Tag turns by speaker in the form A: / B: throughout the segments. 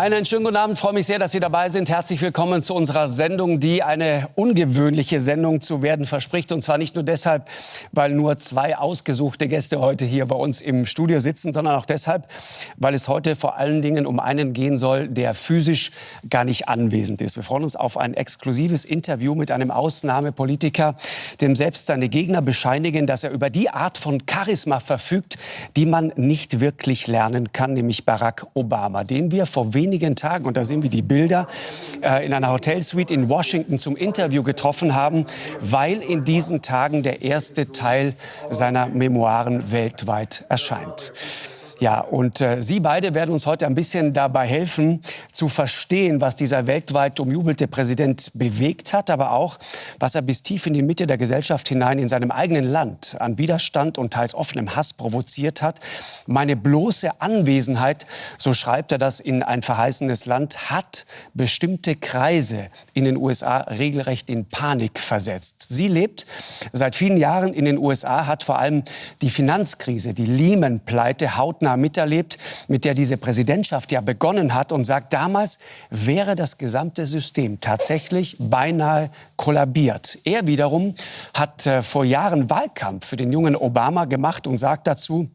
A: Einen schönen guten Abend, freue mich sehr, dass Sie dabei sind. Herzlich willkommen zu unserer Sendung, die eine ungewöhnliche Sendung zu werden verspricht. Und zwar nicht nur deshalb, weil nur zwei ausgesuchte Gäste heute hier bei uns im Studio sitzen, sondern auch deshalb, weil es heute vor allen Dingen um einen gehen soll, der physisch gar nicht anwesend ist. Wir freuen uns auf ein exklusives Interview mit einem Ausnahmepolitiker, dem selbst seine Gegner bescheinigen, dass er über die Art von Charisma verfügt, die man nicht wirklich lernen kann, nämlich Barack Obama, den wir vor wenigen Tagen, und da sehen wir die Bilder, in einer Hotelsuite in Washington zum Interview getroffen haben, weil in diesen Tagen der erste Teil seiner Memoiren weltweit erscheint. Ja, und Sie beide werden uns heute ein bisschen dabei helfen, zu verstehen, was dieser weltweit umjubelte Präsident bewegt hat, aber auch, was er bis tief in die Mitte der Gesellschaft hinein in seinem eigenen Land an Widerstand und teils offenem Hass provoziert hat. Meine bloße Anwesenheit, so schreibt er das in ein verheißenes Land, hat bestimmte Kreise in den USA regelrecht in Panik versetzt. Sie lebt seit vielen Jahren in den USA, hat vor allem die Finanzkrise, die Lehman-Pleite hautnah miterlebt, mit der diese Präsidentschaft ja begonnen hat, und sagt, damals wäre das gesamte System tatsächlich beinahe kollabiert. Er wiederum hat vor Jahren Wahlkampf für den jungen Obama gemacht und sagt dazu: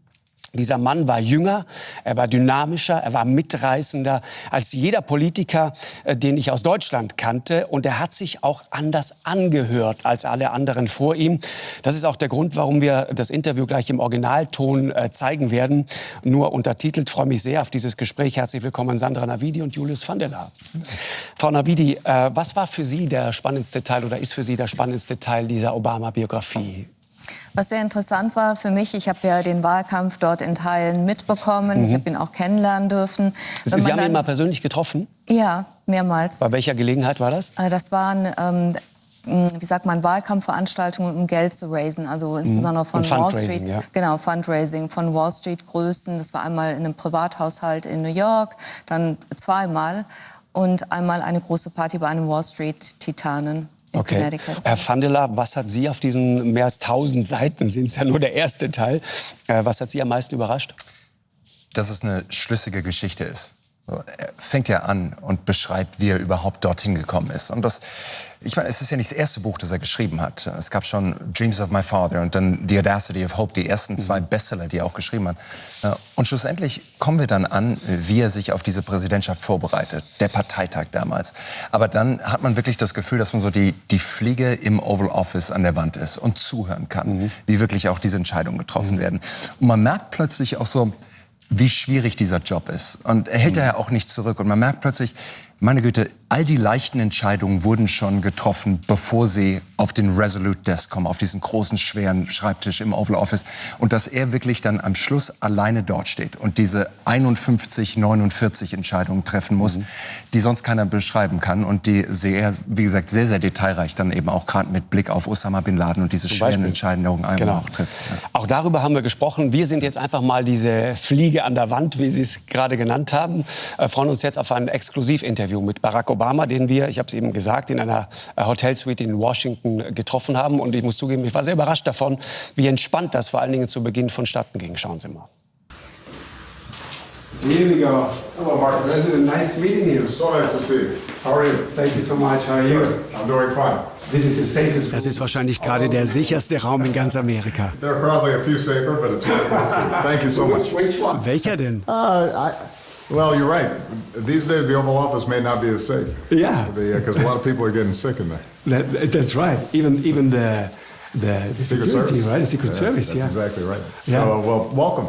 A: Dieser Mann war jünger, er war dynamischer, er war mitreißender als jeder Politiker, den ich aus Deutschland kannte. Und er hat sich auch anders angehört als alle anderen vor ihm. Das ist auch der Grund, warum wir das Interview gleich im Originalton zeigen werden. Nur untertitelt. Ich freue mich sehr auf dieses Gespräch. Herzlich willkommen Sandra Navidi und Julius van der Laar. Frau Navidi, was war für Sie der spannendste Teil oder ist für Sie der spannendste Teil dieser Obama-Biografie?
B: Was sehr interessant war für mich, ich habe ja den Wahlkampf dort in Teilen mitbekommen. Ich habe ihn auch kennenlernen dürfen.
A: Sie haben ihn mal persönlich getroffen?
B: Ja, mehrmals.
A: Bei welcher Gelegenheit war das?
B: Das waren, wie sagt man, Wahlkampfveranstaltungen, um Geld zu raisen. Also insbesondere von Wall Street. Ja. Genau, Fundraising von Wall Street Größen. Das war einmal in einem Privathaushalt in New York, dann zweimal und einmal eine große Party bei einem Wall Street Titanen.
A: Okay. Herr van der Laar, was hat Sie auf diesen mehr als 1000 Seiten, sind es ja nur der erste Teil, was hat Sie am meisten überrascht?
C: Dass es eine schlüssige Geschichte ist. So, er fängt ja an und beschreibt, wie er überhaupt dorthin gekommen ist. Und das, ich meine, es ist ja nicht das erste Buch, das er geschrieben hat. Es gab schon Dreams of My Father und dann The Audacity of Hope, die ersten zwei Bestseller, die er auch geschrieben hat. Und schlussendlich kommen wir dann an, wie er sich auf diese Präsidentschaft vorbereitet. Der Parteitag damals. Aber dann hat man wirklich das Gefühl, dass man so die Fliege im Oval Office an der Wand ist und zuhören kann, wie wirklich auch diese Entscheidungen getroffen werden. Und man merkt plötzlich auch so, wie schwierig dieser Job ist. Und er hält ja auch nicht zurück. Und man merkt plötzlich, meine Güte, all die leichten Entscheidungen wurden schon getroffen, bevor sie auf den Resolute Desk kommen, auf diesen großen, schweren Schreibtisch im Oval Office. Und dass er wirklich dann am Schluss alleine dort steht und diese 51, 49 Entscheidungen treffen muss, die sonst keiner beschreiben kann. Und die sehr, wie gesagt, sehr, sehr detailreich dann eben auch gerade mit Blick auf Osama Bin Laden und diese schweren Entscheidungen auch trifft. Ja.
A: Auch darüber haben wir gesprochen. Wir sind jetzt einfach mal diese Fliege an der Wand, wie Sie es gerade genannt haben. Freuen uns jetzt auf ein Exklusivinterview mit Barack Obama, den wir, ich habe es eben gesagt, in einer Hotelsuite in Washington getroffen haben. Und ich muss zugeben, ich war sehr überrascht davon, wie entspannt das vor allen Dingen zu Beginn vonstatten ging. Schauen Sie mal.
D: Here we go. Hello, Markus. President, nice meeting you. So nice to see you. How are you? Thank you so much. How are you? I'm doing fine. This is the safest.
A: Das ist wahrscheinlich gerade der sicherste Raum in ganz Amerika.
D: There are probably a few safer, but it's really good to see you. Thank you so much.
A: Which one? Welcher denn?
D: Well, you're right. These days, the Oval Office may not be as safe.
A: Yeah.
D: Because a lot of people are getting sick in there.
A: That's right. Even the
D: Secret
A: security,
D: Service,
A: right? The Secret Service,
D: That's exactly right.
A: Yeah.
D: So, well, welcome.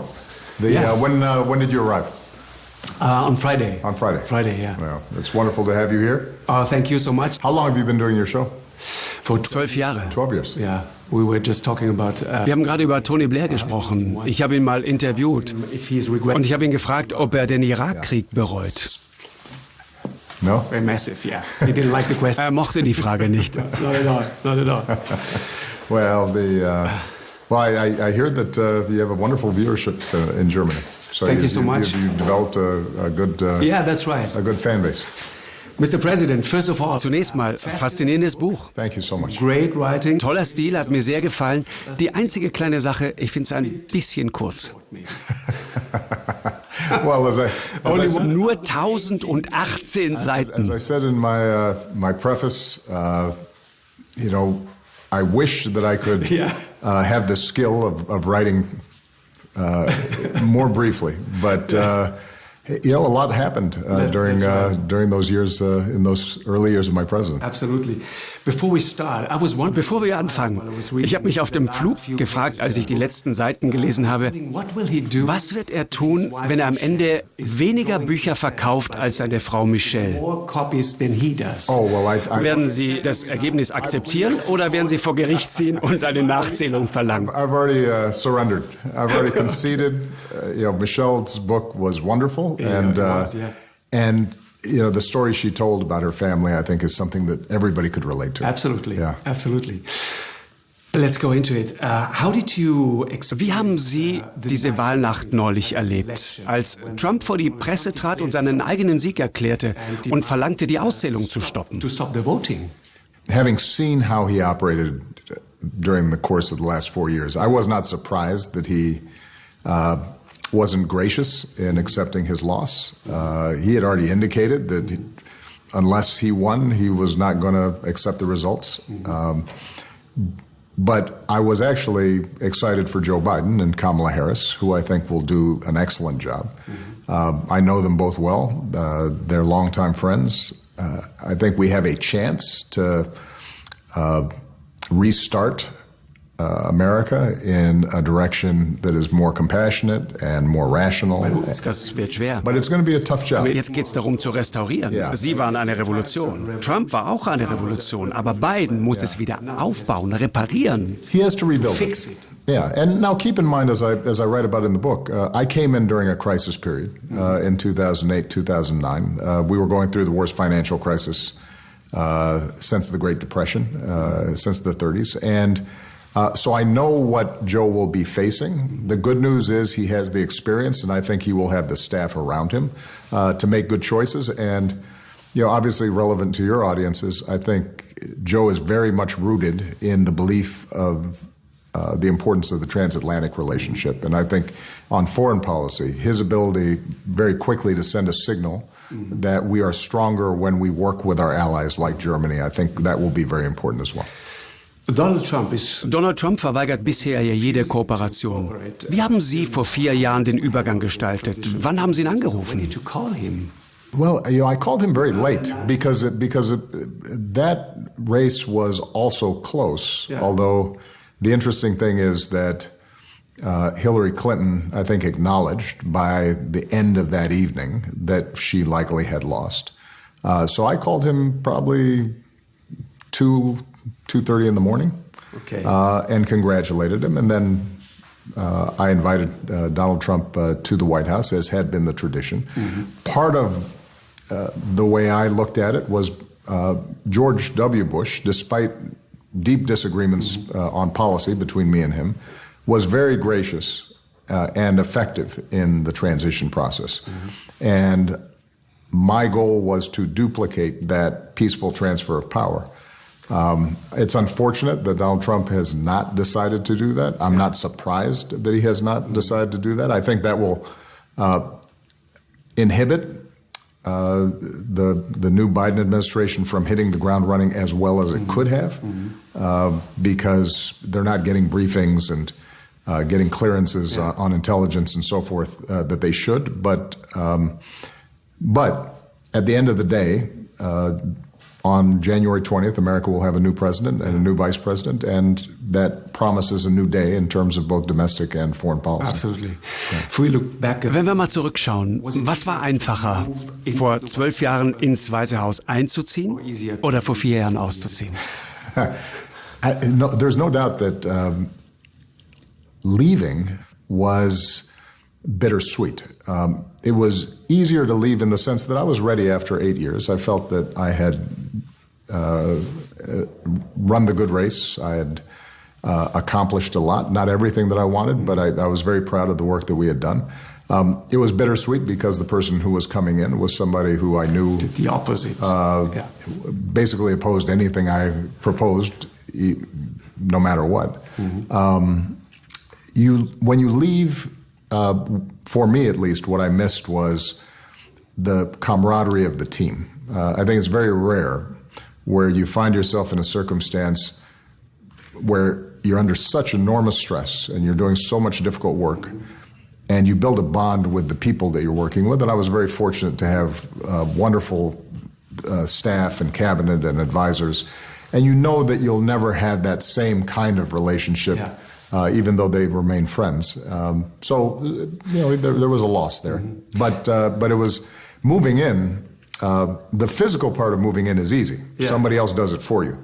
D: When did you arrive?
A: On Friday.
D: On Friday.
A: Friday, yeah.
D: Well, it's wonderful to have you here.
A: Oh, thank you so much.
D: How long have you been doing your show?
A: Vor 12 Jahren.
D: 12 years.
A: Yeah. We were just talking about, wir haben gerade über Tony Blair gesprochen. Ich habe ihn mal interviewt. Und ich habe ihn gefragt, ob er den Irakkrieg bereut.
D: No?
A: Very massive, yeah. He didn't like the question. Er mochte die Frage nicht. Not at all. Not at all.
D: Well, I hear that you have a wonderful viewership in Germany. So
A: Thank you so much.
D: You've developed a good,
A: yeah, that's right.
D: A good fan base.
A: Mr. President, first of all, zunächst mal, faszinierendes Buch.
D: Thank you so much.
A: Great writing. Toller Stil, hat mir sehr gefallen. Die einzige kleine Sache, ich finde es ein bisschen kurz. Nur 1018 Seiten.
E: As I said in my preface, I wish that I could have the skill of writing more briefly, but a lot happened during those years, in those early years of my presidency.
A: Absolutely. Bevor wir anfangen, ich habe mich auf dem Flug gefragt, als ich die letzten Seiten gelesen habe, was wird er tun, wenn er am Ende weniger Bücher verkauft als seine Frau Michelle? Werden Sie das Ergebnis akzeptieren oder werden Sie vor Gericht ziehen und eine Nachzählung verlangen?
E: I've already surrendered. I've already conceded. Michelle's book was wonderful, and the story she told about her family, I think, is something that everybody could relate to.
A: Absolutely, absolutely. Let's go into it. Wie haben Sie diese Wahlnacht neulich erlebt, als Trump vor die Presse trat und seinen eigenen Sieg erklärte und verlangte, die Auszählung zu stoppen?
E: Having seen how he operated during the course of the last 4 years, I was not surprised that he wasn't gracious in accepting his loss. He had already indicated that unless he won, he was not going to accept the results. But I was actually excited for Joe Biden and Kamala Harris, who I think will do an excellent job. I know them both well. They're longtime friends. I think we have a chance to restart America in a direction that is more compassionate and more rational.
A: Das wird schwer.
E: But it's going to be a tough job.
A: Aber jetzt geht es darum zu restaurieren.
E: Yeah.
A: Sie waren eine Revolution. Trump war auch eine Revolution. Aber Biden muss es wieder aufbauen, reparieren.
E: He has to rebuild
A: Fix it.
E: Yeah, and now keep in mind, as I write about in the book, I came in during a crisis period in 2008, 2009. We were going through the worst financial crisis since the Great Depression, since the 30s. And so I know what Joe will be facing. The good news is he has the experience, and I think he will have the staff around him to make good choices. And, obviously relevant to your audiences, I think Joe is very much rooted in the belief of the importance of the transatlantic relationship. And I think on foreign policy, his ability very quickly to send a signal that we are stronger when we work with our allies like Germany, I think that will be very important as well.
A: Donald Trump verweigert bisher ja jede Kooperation. Wie haben Sie vor 4 Jahren den Übergang gestaltet? Wann haben Sie ihn angerufen?
E: Well, I called him very late because that race was also close. Yeah. Although the interesting thing is that Hillary Clinton, I think, acknowledged by the end of that evening that she likely had lost. So I called him probably 2:30 in the morning, and congratulated him. And then I invited Donald Trump to the White House, as had been the tradition. Mm-hmm. Part of the way I looked at it was George W. Bush, despite deep disagreements on policy between me and him, was very gracious and effective in the transition process. Mm-hmm. And my goal was to duplicate that peaceful transfer of power. It's unfortunate that Donald Trump has not decided to do that. I'm not surprised that he has not decided to do that. I think that will inhibit the new Biden administration from hitting the ground running as well as it could have, because they're not getting briefings and getting clearances on intelligence and so forth that they should. But at the end of the day, on January 20th, America will have a new president and a new vice president, and that promises a new day in terms of both domestic and foreign policy.
A: Absolutely. Wenn wir mal zurückschauen, was war einfacher, vor 12 Jahren ins Weiße Haus einzuziehen oder vor 4 Jahren auszuziehen?
E: There's no doubt that leaving was bittersweet. It was easier to leave in the sense that I was ready after 8 years. I felt that I had run the good race. I had accomplished a lot. Not everything that I wanted, but I was very proud of the work that we had done. It was bittersweet because the person who was coming in was somebody who I knew
A: did the opposite.
E: Basically opposed anything I proposed, no matter what. Mm-hmm. When you leave for me at least, what I missed was the camaraderie of the team. I think it's very rare where you find yourself in a circumstance where you're under such enormous stress and you're doing so much difficult work, and you build a bond with the people that you're working with. And I was very fortunate to have wonderful staff and cabinet and advisors. And you know that you'll never have that same kind of relationship, even though they remain friends. So, there was a loss there. But it was moving in. The physical part of moving in is easy. Somebody else does it for you.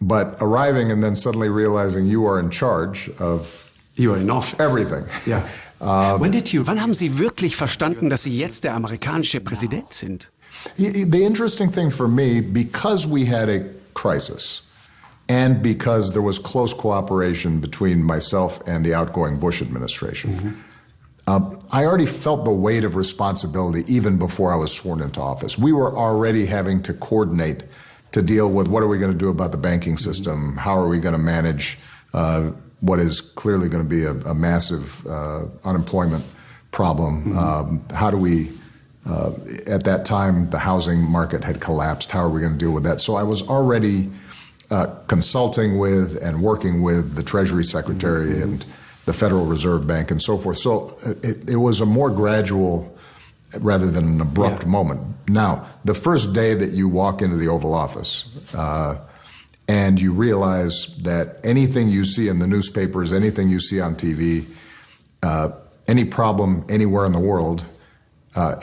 E: But arriving and then suddenly realizing you are in charge of
A: You are in office.
E: Everything.
A: Yeah. Wann haben Sie wirklich verstanden, dass Sie jetzt der amerikanische Präsident sind?
E: The interesting thing for me, because we had a crisis and because there was close cooperation between myself and the outgoing Bush administration, I already felt the weight of responsibility even before I was sworn into office. We were already having to coordinate to deal with what are we going to do about the banking system, how are we going to manage what is clearly going to be a massive unemployment problem. How do we, at that time, the housing market had collapsed. How are we going to deal with that? So I was already consulting with and working with the Treasury Secretary and the Federal Reserve Bank and so forth. So it was a more gradual rather than an abrupt moment. Now, the first day that you walk into the Oval Office, and you realize that anything you see in the newspapers, anything you see on TV, any problem anywhere in the world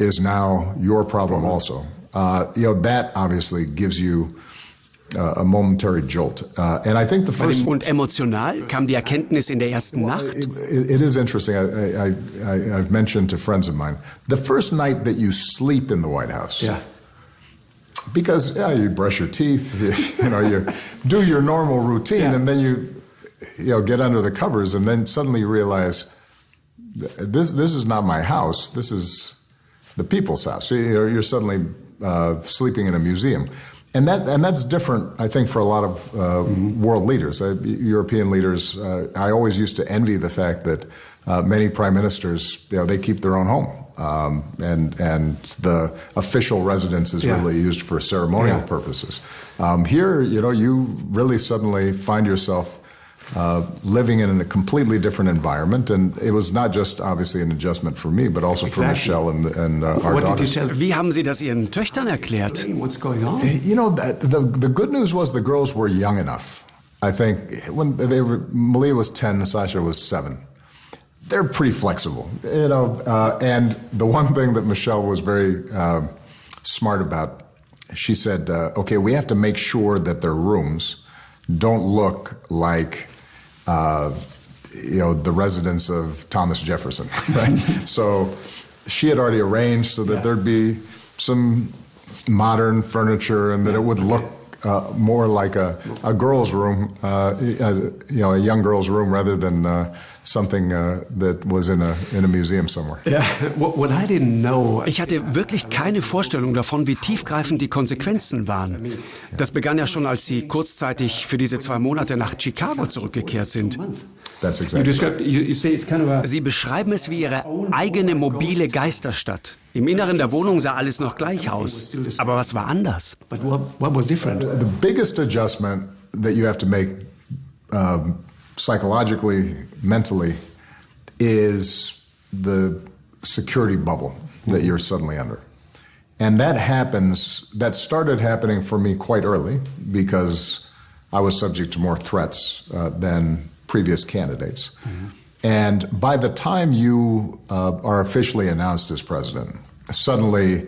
E: is now your problem also. That obviously gives you a momentary jolt. And I think the first...
A: Und emotional kam die Erkenntnis in der ersten Nacht?
E: It is interesting. I've mentioned to friends of mine, the first night that you sleep in the White House, because you brush your teeth, you do your normal routine, and then you get under the covers, and then suddenly you realize this is not my house. This is the people's house. So, you're suddenly sleeping in a museum, and that's different, I think, for a lot of world leaders, European leaders. I always used to envy the fact that many prime ministers, they keep their own home. And the official residence is really used for ceremonial purposes. Here, you really suddenly find yourself living in a completely different environment, and it was not just obviously an adjustment for me, but also for Michelle and our daughters.
A: Wie haben Sie das Ihren Töchtern erklärt? What's going on?
E: The good news was the girls were young enough. I think when Malia was 10, Sasha was 7. They're pretty flexible, and the one thing that Michelle was very smart about, she said, okay, we have to make sure that their rooms don't look like, the residence of Thomas Jefferson, right? So she had already arranged so that there'd be some modern furniture and that it would look more like a girl's room, a young girl's room rather than something that was in a museum somewhere.
A: What I didn't know. Ich hatte wirklich keine Vorstellung davon, wie tiefgreifend die Konsequenzen waren. Das begann ja schon, als Sie kurzzeitig für diese 2 Monate nach Chicago zurückgekehrt sind.
E: That's exactly.
A: Sie beschreiben es wie Ihre eigene mobile Geisterstadt. Im Inneren der Wohnung sah alles noch gleich aus. Aber was war anders?
E: But what was different? The biggest adjustment that you have to make psychologically, mentally, is the security bubble that you're suddenly under. And that started happening for me quite early because I was subject to more threats than previous candidates. And by the time you are officially announced as president, suddenly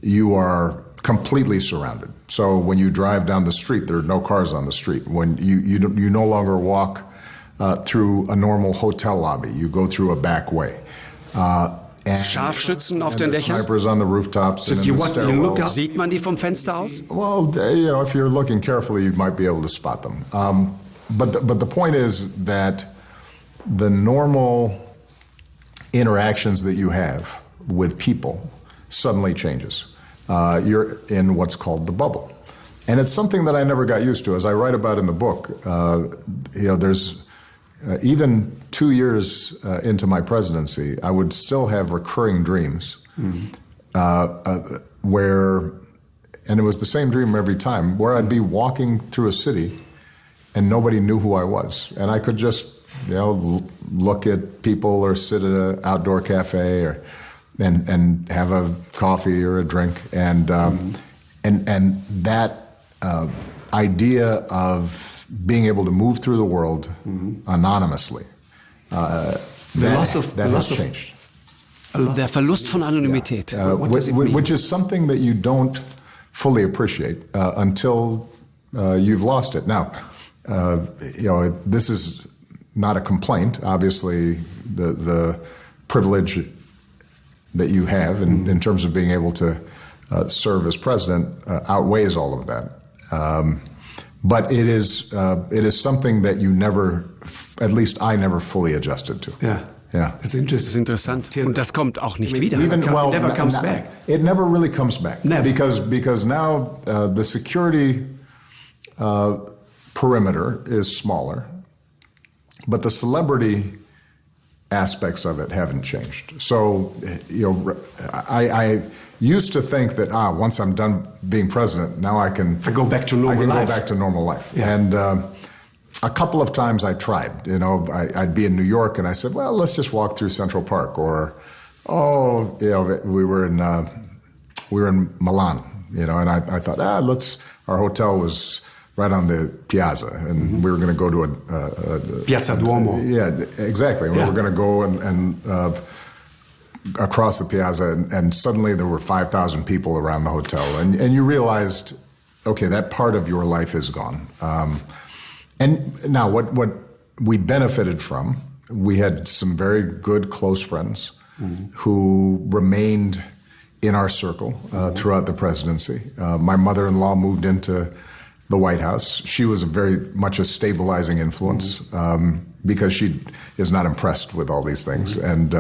E: you are completely surrounded. So when you drive down the street, there are no cars on the street. When you no longer walk through a normal hotel lobby, you go through a back way.
A: Scharfschützen auf den Dächern?
E: Snipers on the rooftops and in the stairwells.
A: Sieht man die vom Fenster aus?
E: Well, if you're looking carefully, you might be able to spot them. But the point is that the normal interactions that you have with people suddenly changes. You're in what's called the bubble. And it's something that I never got used to. As I write about in the book, there's even 2 years into my presidency, I would still have recurring dreams where, and it was the same dream every time, where I'd be walking through a city and nobody knew who I was. And I could just, look at people or sit at an outdoor cafe and have a coffee or a drink. And that idea of being able to move through the world anonymously, that has changed.
A: Der Verlust von Anonymität.
E: Which is something that you don't fully appreciate until you've lost it. Now, this is not a complaint. Obviously, the privilege that you have in terms of being able to serve as president outweighs all of that. But it is something that you never, at least I never fully adjusted to.
A: Yeah.
E: Yeah.
A: Das ist interessant. Und das kommt auch nicht wieder.
E: It
A: never comes back.
E: It never really comes back.
A: Never.
E: Because now the security perimeter is smaller, but the celebrity aspects of it haven't changed. So, I used to think that once I'm done being president, now I
A: go back to normal life.
E: Go back to normal life.
A: Yeah.
E: And a couple of times I tried. I'd be in New York and I said, well, let's just walk through Central Park, or we were in Milan, and I thought, our hotel was right on the piazza, and we were going to go to a
A: Piazza Duomo.
E: Yeah, exactly. We were going to go and across the piazza, and suddenly there were 5,000 people around the hotel, and you realized, okay, that part of your life is gone. And now what we benefited from, we had some very good close friends who remained in our circle throughout the presidency. My mother-in-law moved into the White House. She was very much a stabilizing influence because she is not impressed with all these things. And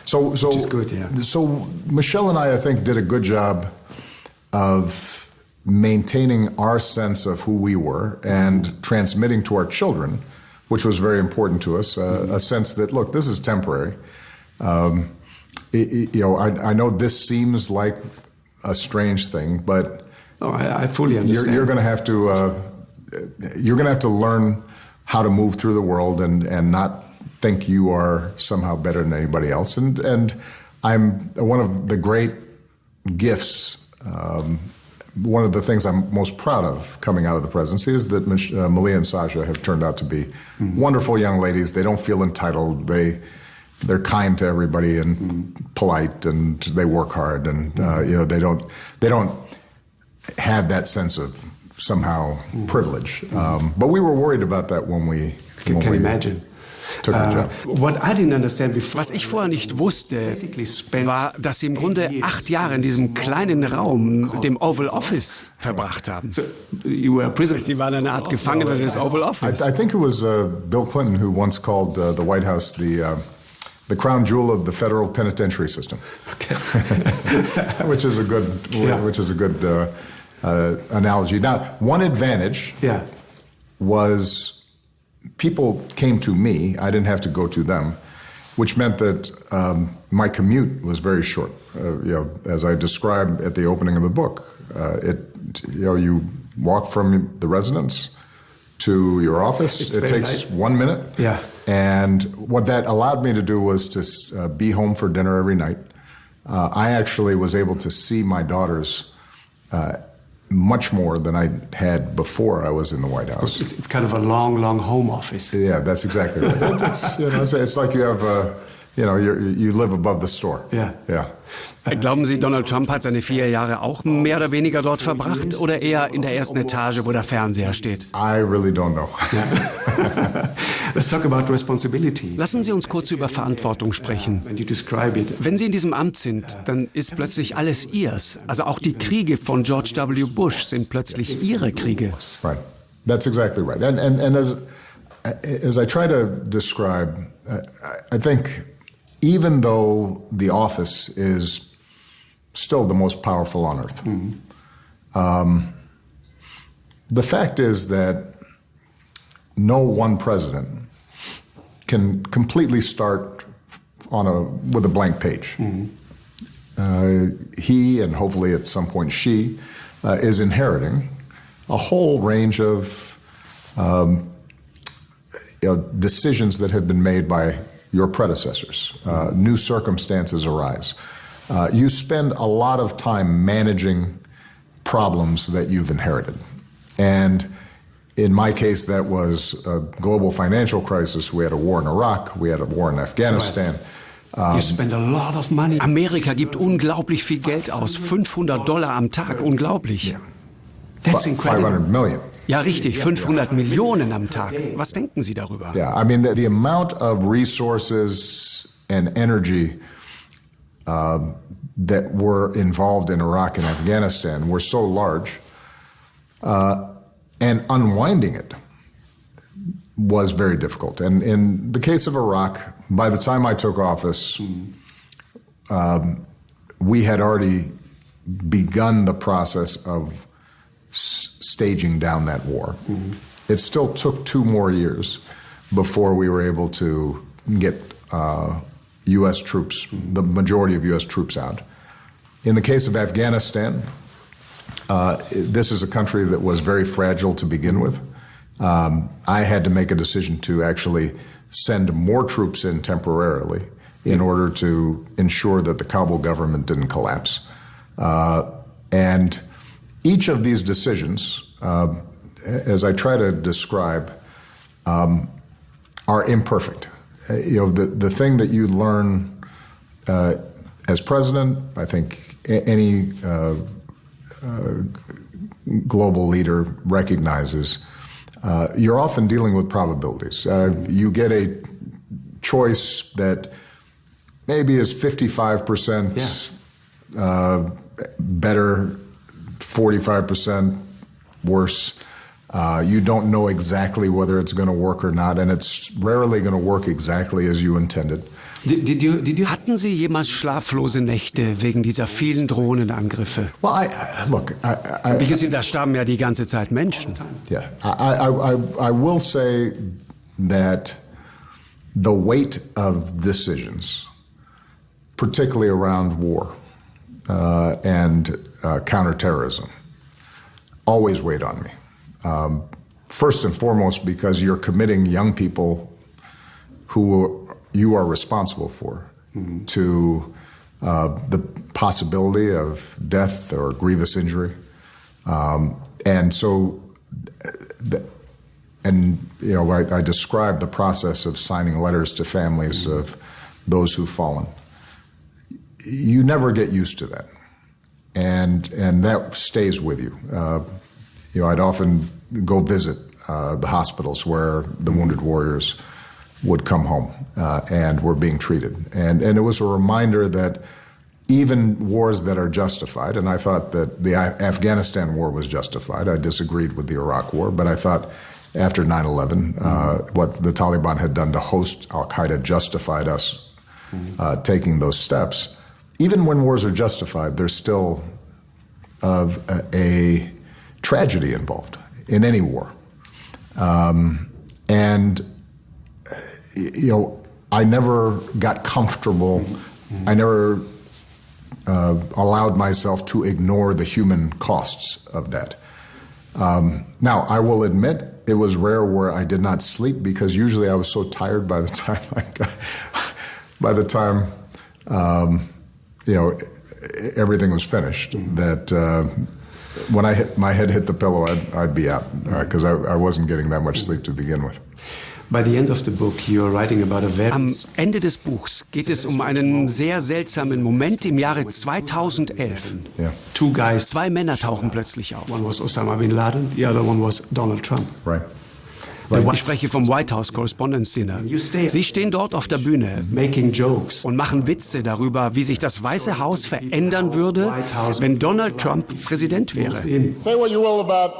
E: so
A: which is good, yeah.
E: So Michelle and I think, did a good job of maintaining our sense of who we were and transmitting to our children, which was very important to us, a sense that, look, this is temporary. I know this seems like a strange thing, but
A: I fully understand.
E: You're going to have to learn how to move through the world and not think you are somehow better than anybody else. And I'm one of the great gifts. One of the things I'm most proud of coming out of the presidency is that Malia and Sasha have turned out to be wonderful young ladies. They don't feel entitled. They're kind to everybody and polite, and they work hard, and they don't have that sense of somehow privilege. But we were worried about that when we
A: imagine.
E: Took the job.
A: What I didn't understand before, was ich vorher nicht wusste, war, dass Sie im Grunde 8 Jahre in diesem kleinen Raum, dem Oval Office, verbracht haben.
D: So, you were a prisoner.
A: Sie waren eine Art Gefangener des Oval Office.
E: I think it was Bill Clinton who once called the White House the crown jewel of the federal penitentiary system.
A: Okay.
E: which is a good analogy. Now, one advantage was people came to me. I didn't have to go to them, which meant that my commute was very short. As I described at the opening of the book, you walk from the residence to your office. It takes 1 minute.
A: Yeah.
E: And what that allowed me to do was to be home for dinner every night. I actually was able to see my daughters much more than I had before I was in the White House.
A: It's kind of a long home office.
E: Yeah, that's exactly right. It's like you have you live above the store.
A: Yeah.
E: Yeah.
A: Glauben Sie, Donald Trump hat seine 4 Jahre auch mehr oder weniger dort verbracht oder eher in der ersten Etage, wo der Fernseher steht?
E: I really don't know.
A: Let's talk about responsibility. Lassen Sie uns kurz über Verantwortung sprechen.
D: When you describe it.
A: Wenn Sie in diesem Amt sind, dann ist plötzlich alles Ihrs. Also auch die Kriege von George W. Bush sind plötzlich Ihre Kriege.
E: Right. That's exactly right. And as I try to describe, I think even though the office is still the most powerful on earth, the fact is that no one president can completely start with a blank page. He, and hopefully at some point she, is inheriting a whole range of decisions that have been made by your predecessors. New circumstances arise. You spend a lot of time managing problems that you've inherited. And in my case, that was a global financial crisis. We had a war in Iraq. We had a war in Afghanistan.
A: You spend a lot of money.
F: Amerika gibt unglaublich viel Geld aus. $500 am Tag, unglaublich.
E: Yeah.
A: That's incredible.
E: 500 million.
F: Ja, richtig, 500 Millionen am Tag. Was denken Sie darüber?
E: Yeah, I mean, the amount of resources and energy that were involved in Iraq and Afghanistan were so large, and unwinding it was very difficult. And in the case of Iraq, by the time I took office, we had already begun the process of staging down that war. It still took 2 more years before we were able to get U.S. troops, the majority of U.S. troops out. In the case of Afghanistan, this is a country that was very fragile to begin with. I had to make a decision to actually send more troops in temporarily in order to ensure that the Kabul government didn't collapse. And each of these decisions, as I try to describe, are imperfect. The thing that you learn as president, I think any global leader recognizes, you're often dealing with probabilities. You get a choice that maybe is 55% better, 45% worse. You don't know exactly whether it's going to work or not, and it's rarely going to work exactly as you intended.
F: Hatten Sie jemals schlaflose Nächte wegen dieser vielen Drohnenangriffe?
E: Well,
F: Because da starben ja die ganze Zeit Menschen.
E: Yeah, I will say that the weight of decisions, particularly around war and counterterrorism, always weighed on me. First and foremost, because you're committing young people who you are responsible for to the possibility of death or grievous injury. And so, I described the process of signing letters to families of those who've fallen. You never get used to that. And that stays with you. I'd often go visit the hospitals where the wounded warriors would come home and were being treated. And it was a reminder that even wars that are justified, and I thought that the Afghanistan war was justified. I disagreed with the Iraq war, but I thought after 9/11, what the Taliban had done to host al-Qaeda justified us taking those steps. Even when wars are justified, there's still a tragedy involved in any war. I never got comfortable. I never allowed myself to ignore the human costs of that. Now, I will admit, it was rare where I did not sleep because usually I was so tired by the time everything was finished that when my head hit the pillow, I'd be out because I wasn't getting that much sleep to begin with.
A: By the end of the book, you're writing about a very...
F: Am Ende des Buchs geht es um einen sehr seltsamen Moment im Jahre 2011.
E: Yeah.
A: Two guys.
F: 2 Männer tauchen plötzlich auf.
A: One was Osama bin Laden, the other one was Donald Trump.
E: Right.
F: Ich spreche vom White House Correspondents' Dinner. Sie stehen dort auf der Bühne
A: Making jokes.
F: und machen Witze darüber, wie sich das Weiße Haus verändern würde, wenn Donald Trump Präsident wäre.
G: Say what you will about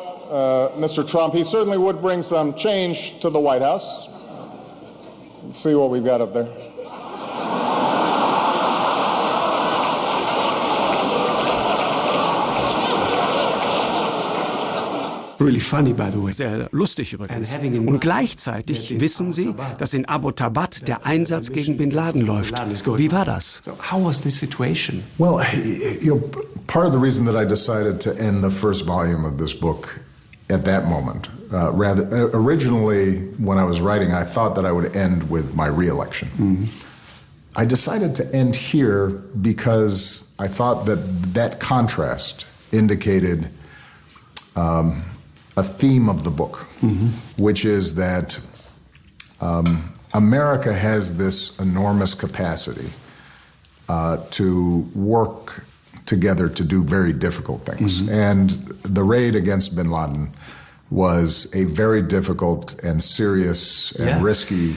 G: Mr. Trump. He certainly would bring some change to the White House. Let's see what we've got up there.
A: Really funny, by the way.
F: Sehr lustig übrigens. Und gleichzeitig wissen Sie, dass in Abbottabad der Einsatz gegen Bin Laden läuft. Wie war das?
A: So how was this situation?
E: Well, part of the reason that I decided to end the first volume of this book at that moment, originally when I was writing, I thought that I would end with my re-election. Mm-hmm. I decided to end here because I thought that contrast indicated a theme of the book, mm-hmm. which is that America has this enormous capacity to work together to do very difficult things. Mm-hmm. And the raid against Bin Laden was a very difficult and serious and risky.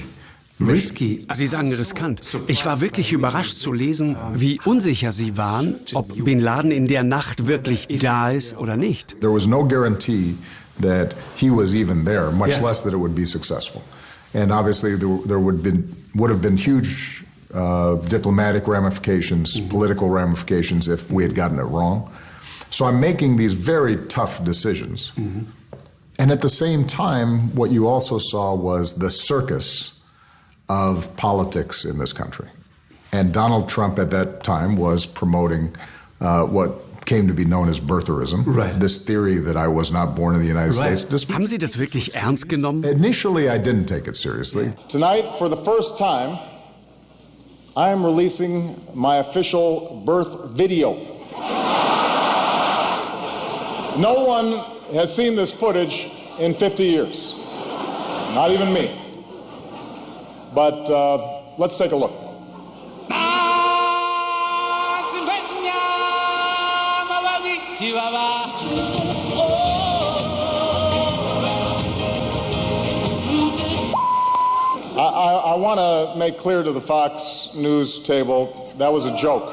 F: Sie sagen riskant. Ich war wirklich überrascht zu lesen, wie unsicher Sie waren, ob Bin Laden in der Nacht wirklich da ist oder nicht.
E: There was no guarantee that he was even there, much less that it would be successful. And obviously there would have been huge diplomatic ramifications, mm-hmm. political ramifications if we had gotten it wrong. So I'm making these very tough decisions. Mm-hmm. And at the same time, what you also saw was the circus of politics in this country. And Donald Trump at that time was promoting what came to be known as birtherism, this theory that I was not born in the United States.
F: Haben Sie das wirklich ernst genommen?
E: Initially, I didn't take it seriously.
G: Tonight, for the first time, I am releasing my official birth video. No one has seen this footage in 50 years, not even me. But let's take a look. I want to make clear to the Fox News table that was a joke.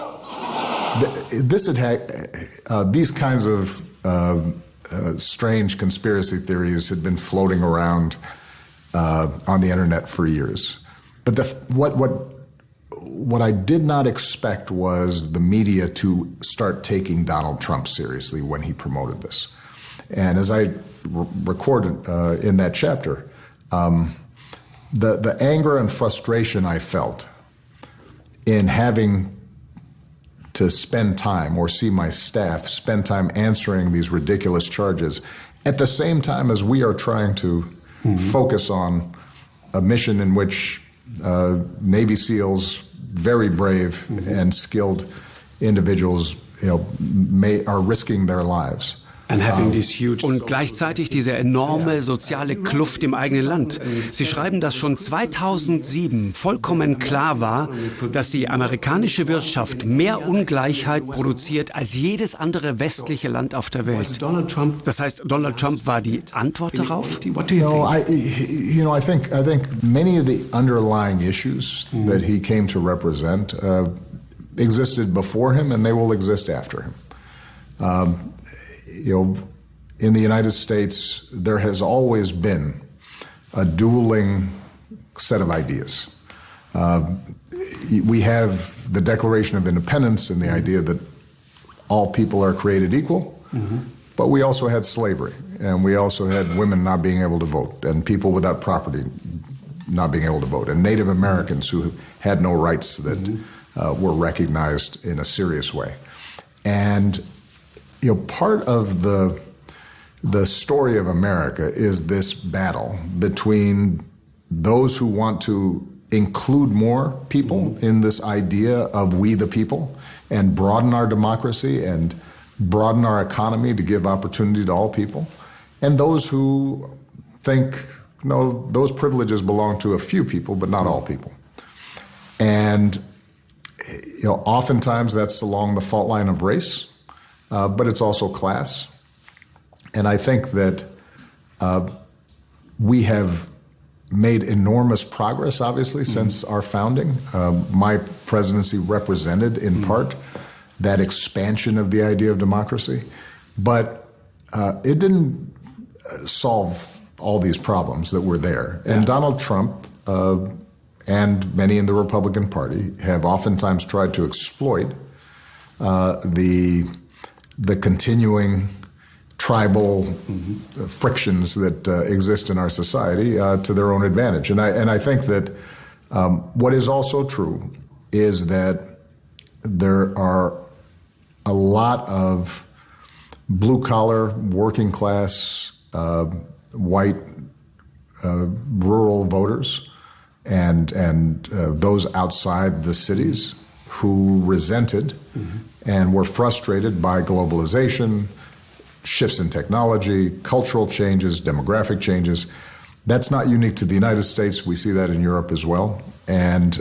E: These kinds of strange conspiracy theories had been floating around on the internet for years. But what I did not expect was the media to start taking Donald Trump seriously when he promoted this. And as I recorded in that chapter, the anger and frustration I felt in having to spend time or see my staff spend time answering these ridiculous charges at the same time as we are trying to focus on a mission in which Navy SEALs, very brave and skilled individuals, are risking their lives.
F: Und gleichzeitig diese enorme soziale Kluft im eigenen Land. Sie schreiben, dass schon 2007 vollkommen klar war, dass die amerikanische Wirtschaft mehr Ungleichheit produziert als jedes andere westliche Land auf der Welt. Das heißt, Donald Trump war die Antwort darauf?
E: I think many of the underlying issues that he came to represent existed before him and they will exist after him. In the United States, there has always been a dueling set of ideas. We have the Declaration of Independence and the idea that all people are created equal, but we also had slavery, and we also had women not being able to vote, and people without property not being able to vote, and Native Americans who had no rights that were recognized in a serious way. And part of the story of America is this battle between those who want to include more people in this idea of we the people and broaden our democracy and broaden our economy to give opportunity to all people, and those who think, no, those privileges belong to a few people, but not all people. And oftentimes that's along the fault line of race. But it's also class. And I think that we have made enormous progress, obviously, since our founding. My presidency represented, in part, that expansion of the idea of democracy. But it didn't solve all these problems that were there. And Donald Trump and many in the Republican Party have oftentimes tried to exploit the continuing tribal frictions that exist in our society to their own advantage. And I think that what is also true is that there are a lot of blue-collar, working-class, white, rural voters and those outside the cities who resented and were frustrated by globalization, shifts in technology, cultural changes, demographic changes. That's not unique to the United States. We see that in Europe as well. And,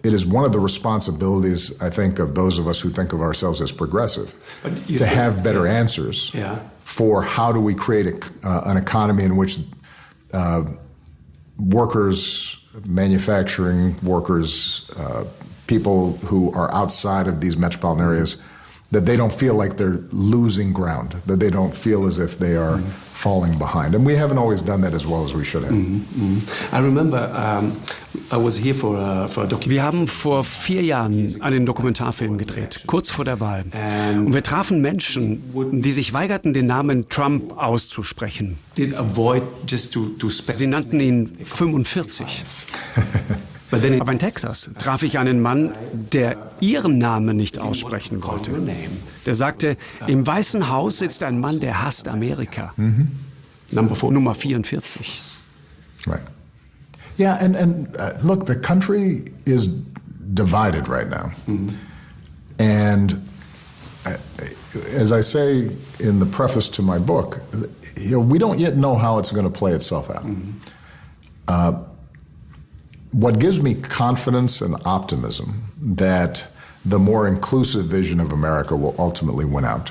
E: it is one of the responsibilities, I think, of those of us who think of ourselves as progressive, to have better answers for how do we create an economy in which workers, manufacturing workers, people who are outside of these metropolitan areas, that they don't feel like they're losing ground, that they don't feel as if they are falling behind. And we haven't always done that as well as we should have.
F: I remember I was here for a documentary. Wir haben vor 4 Jahren einen Dokumentarfilm gedreht, kurz vor der Wahl. Und wir trafen Menschen, die sich weigerten, den Namen Trump auszusprechen. Sie nannten ihn 45. Aber in Texas traf ich einen Mann, der ihren Namen nicht aussprechen wollte. Der sagte, im Weißen Haus sitzt ein Mann, der hasst Amerika. Nummer 44.
E: Right. Yeah, and look, the country is divided right now. And as I say in the preface to my book, we don't yet know how it's going to play itself out. What gives me confidence and optimism that the more inclusive vision of America will ultimately win out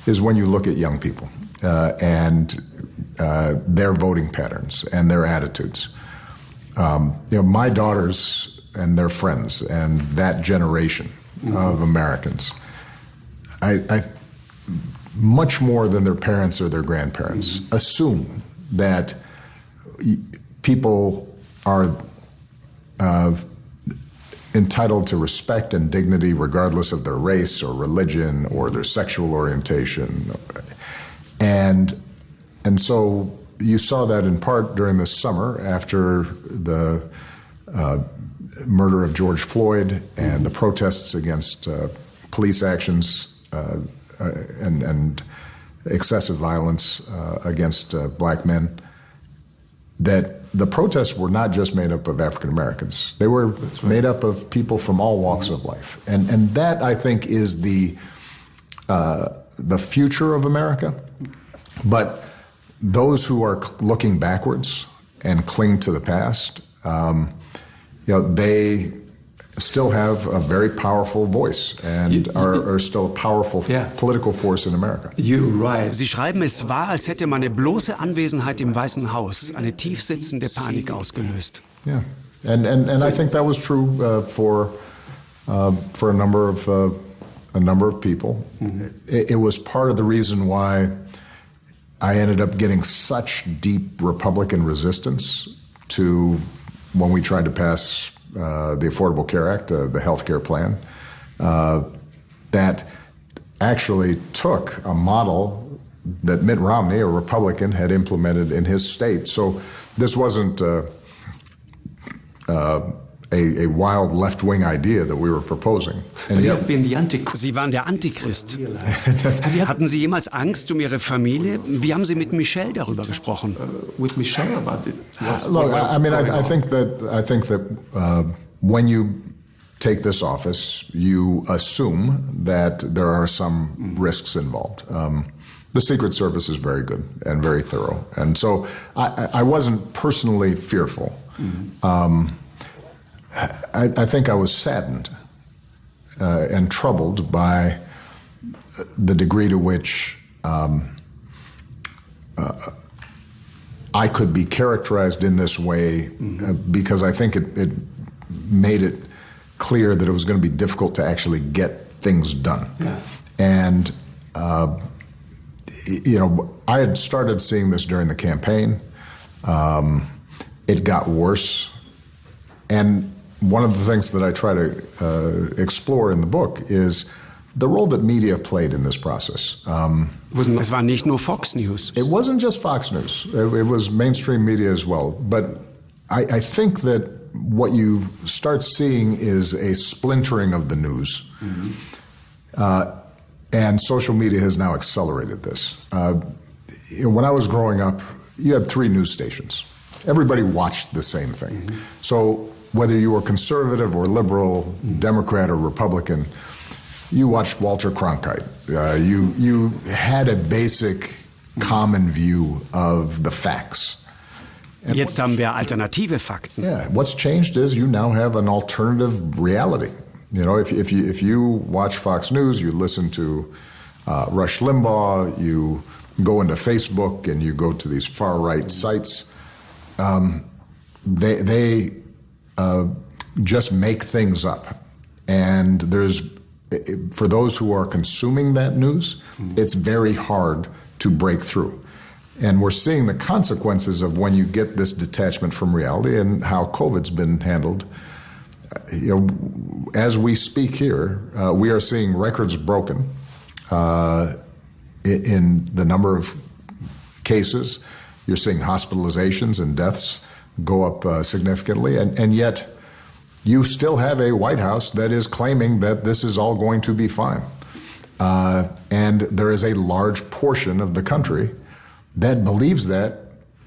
E: is when you look at young people and their voting patterns and their attitudes. My daughters and their friends and that generation of Americans, I much more than their parents or their grandparents, assume that people are entitled to respect and dignity regardless of their race or religion or their sexual orientation. And so you saw that in part during the summer after the murder of George Floyd and the protests against police actions and excessive violence against black men, that the protests were not just made up of African Americans. They were made up of people from all walks of life. And that, I think, is the future of America. But those who are looking backwards and cling to the past, they still have a very powerful voice and are still a powerful political force in America.
F: You're right. Sie schreiben, es war, als hätte meine bloße Anwesenheit im Weißen Haus eine tiefsitzende Panik ausgelöst.
E: Yeah, and I think that was true for a number of people. It was part of the reason why I ended up getting such deep Republican resistance to when we tried to pass the Affordable Care Act, the health care plan, that actually took a model that Mitt Romney, a Republican, had implemented in his state. So this wasn't a wild left-wing idea that we were proposing. And yet,
F: Sie waren der Antichrist. Hatten Sie jemals Angst um Ihre Familie? Wie haben Sie mit Michelle darüber gesprochen?
E: Look, I mean, I think that when you take this office, you assume that there are some risks involved. The Secret Service is very good and very thorough, and so I wasn't personally fearful. I think I was saddened and troubled by the degree to which I could be characterized in this way because I think it made it clear that it was going to be difficult to actually get things done. Yeah. And, I had started seeing this during the campaign. It got worse. And one of the things that I try to explore in the book is the role that media played in this process.
F: Es war nicht nur Fox News.
E: It wasn't just Fox News. It was mainstream media as well. But I think that what you start seeing is a splintering of the news. And social media has now accelerated this. When I was growing up, you had 3 news stations. Everybody watched the same thing. So whether you were conservative or liberal, Democrat or Republican, you watched Walter Cronkite. You had a basic common view of the facts. And
F: Jetzt haben wir alternative Fakten.
E: Yeah, what's changed is you now have an alternative reality. You know, if you watch Fox News, you listen to Rush Limbaugh, you go into Facebook and you go to these far-right sites, they just make things up. And for those who are consuming that news, it's very hard to break through. And we're seeing the consequences of when you get this detachment from reality and how COVID's been handled. You know, as we speak here, we are seeing records broken in the number of cases. You're seeing hospitalizations and deaths go up significantly, and yet you still have a White House that is claiming that this is all going to be fine. And there is a large portion of the country that believes that,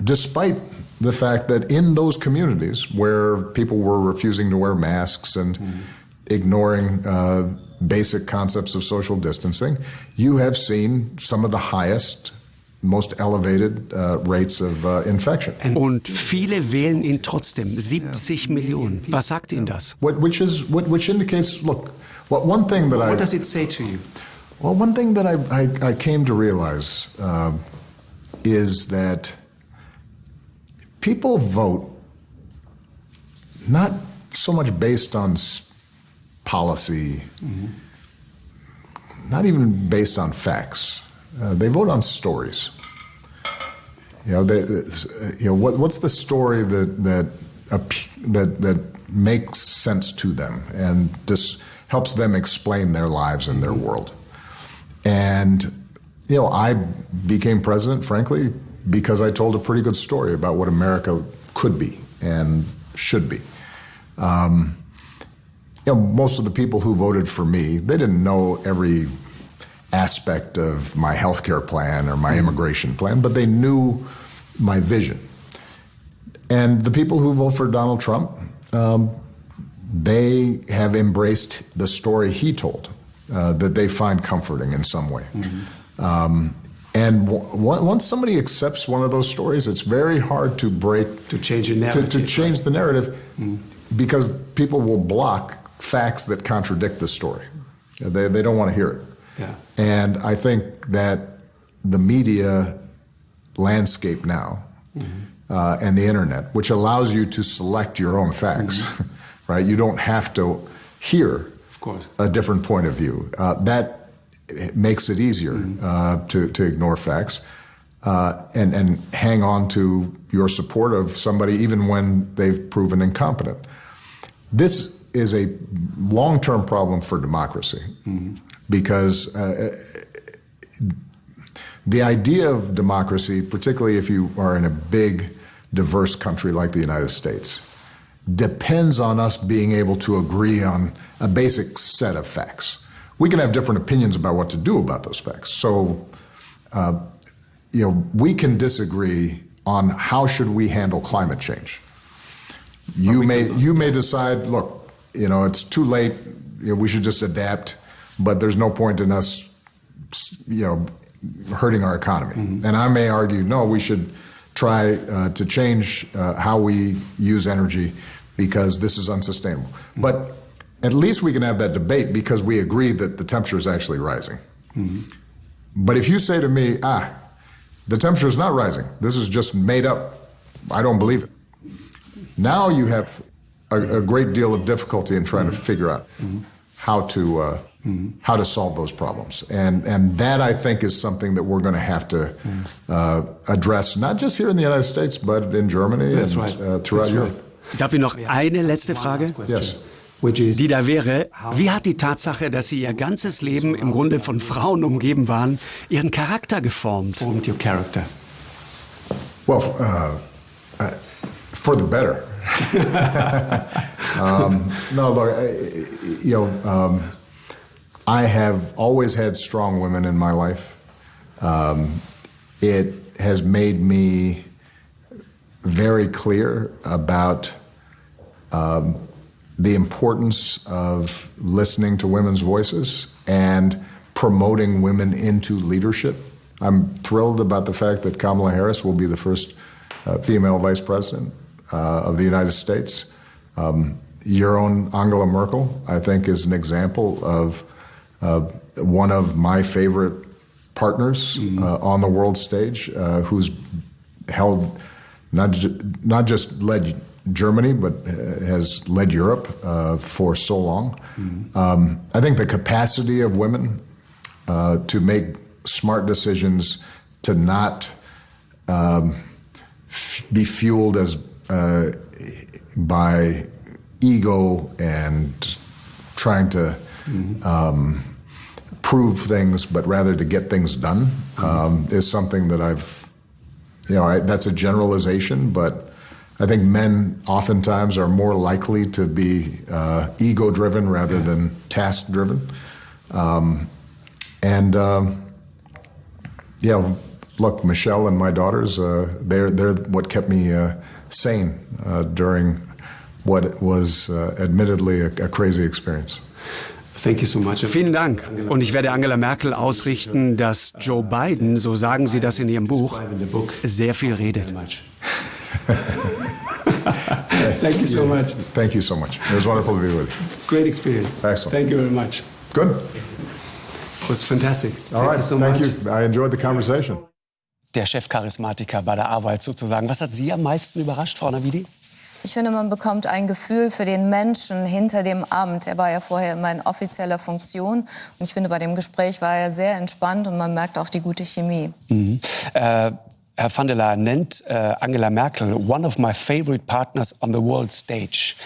E: despite the fact that in those communities where people were refusing to wear masks and ignoring basic concepts of social distancing, you have seen some of the highest, most elevated rates of infection.
F: Und viele wählen ihn trotzdem. 70 Millionen. Was sagt Ihnen das?
E: Which indicates, look, one thing that
A: What does it say to you?
E: Well, one thing that I came to realize is that people vote not so much based on policy, not even based on facts. They vote on stories. You know, what's the story that makes sense to them and just helps them explain their lives and their world. And you know, I became president, frankly, because I told a pretty good story about what America could be and should be. You know, most of the people who voted for me, they didn't know every aspect of my healthcare plan or my immigration plan, but they knew my vision. And the people who vote for Donald Trump, they have embraced the story he told, that they find comforting in some way. And once somebody accepts one of those stories, it's very hard to
A: change the narrative.
E: To change the narrative, because people will block facts that contradict the story. They don't want to hear it.
A: Yeah.
E: And I think that the media landscape now and the internet, which allows you to select your own facts, right? You don't have to hear a different point of view. That makes it easier to ignore facts and hang on to your support of somebody even when they've proven incompetent. This is a long-term problem for democracy because the idea of democracy, particularly if you are in a big, diverse country like the United States, depends on us being able to agree on a basic set of facts. We can have different opinions about what to do about those facts. So, you know, we can disagree on how should we handle climate change. You may decide, look, you know, it's too late. You know, we should just adapt. But there's no point in us, you know, hurting our economy. And I may argue, no, we should try to change how we use energy because this is unsustainable. But at least we can have that debate because we agree that the temperature is actually rising. But if you say to me, the temperature is not rising, this is just made up, I don't believe it. Now you have a great deal of difficulty in trying to figure out how to solve those problems. And that, I think, is something that we're going to have to address, not just here in the United States, but in Germany and throughout Europe.
F: Darf ich noch eine letzte Frage?
E: Yes.
F: die da wäre, wie hat die Tatsache, dass Sie Ihr ganzes Leben im Grunde von Frauen umgeben waren, Ihren Charakter geformt?
E: Well, for the better. No, look, I have always had strong women in my life. It has made me very clear about the importance of listening to women's voices and promoting women into leadership. I'm thrilled about the fact that Kamala Harris will be the first female vice president of the United States. Your own Angela Merkel, I think, is an example of one of my favorite partners on the world stage, who's held not just led Germany, but has led Europe for so long. I think the capacity of women to make smart decisions, to not be fueled by ego and trying to prove things, but rather to get things done, is something that that's a generalization, but I think men oftentimes are more likely to be ego-driven rather than task-driven. Look, Michelle and my daughters, they're what kept me sane during what was admittedly a crazy experience.
A: Thank you so much.
F: Vielen Dank. Und ich werde Angela Merkel ausrichten, dass Joe Biden, so sagen Sie das in Ihrem Buch, sehr viel redet.
A: Thank you so much.
E: Thank you so much. It was wonderful to be with you.
A: Great experience.
E: Excellent.
A: Thank you very much.
E: Good.
A: It was fantastic.
E: All right. Thank you. I enjoyed the conversation.
A: Der Chefcharismatiker bei der Arbeit sozusagen. Was hat Sie am meisten überrascht, Frau Navidi?
B: Ich finde, man bekommt ein Gefühl für den Menschen hinter dem Amt. Er war ja vorher immer in offizieller Funktion. Und ich finde, bei dem Gespräch war er sehr entspannt und man merkt auch die gute Chemie.
A: Herr van der Leyen nennt Angela Merkel one of my favorite partners on the world stage.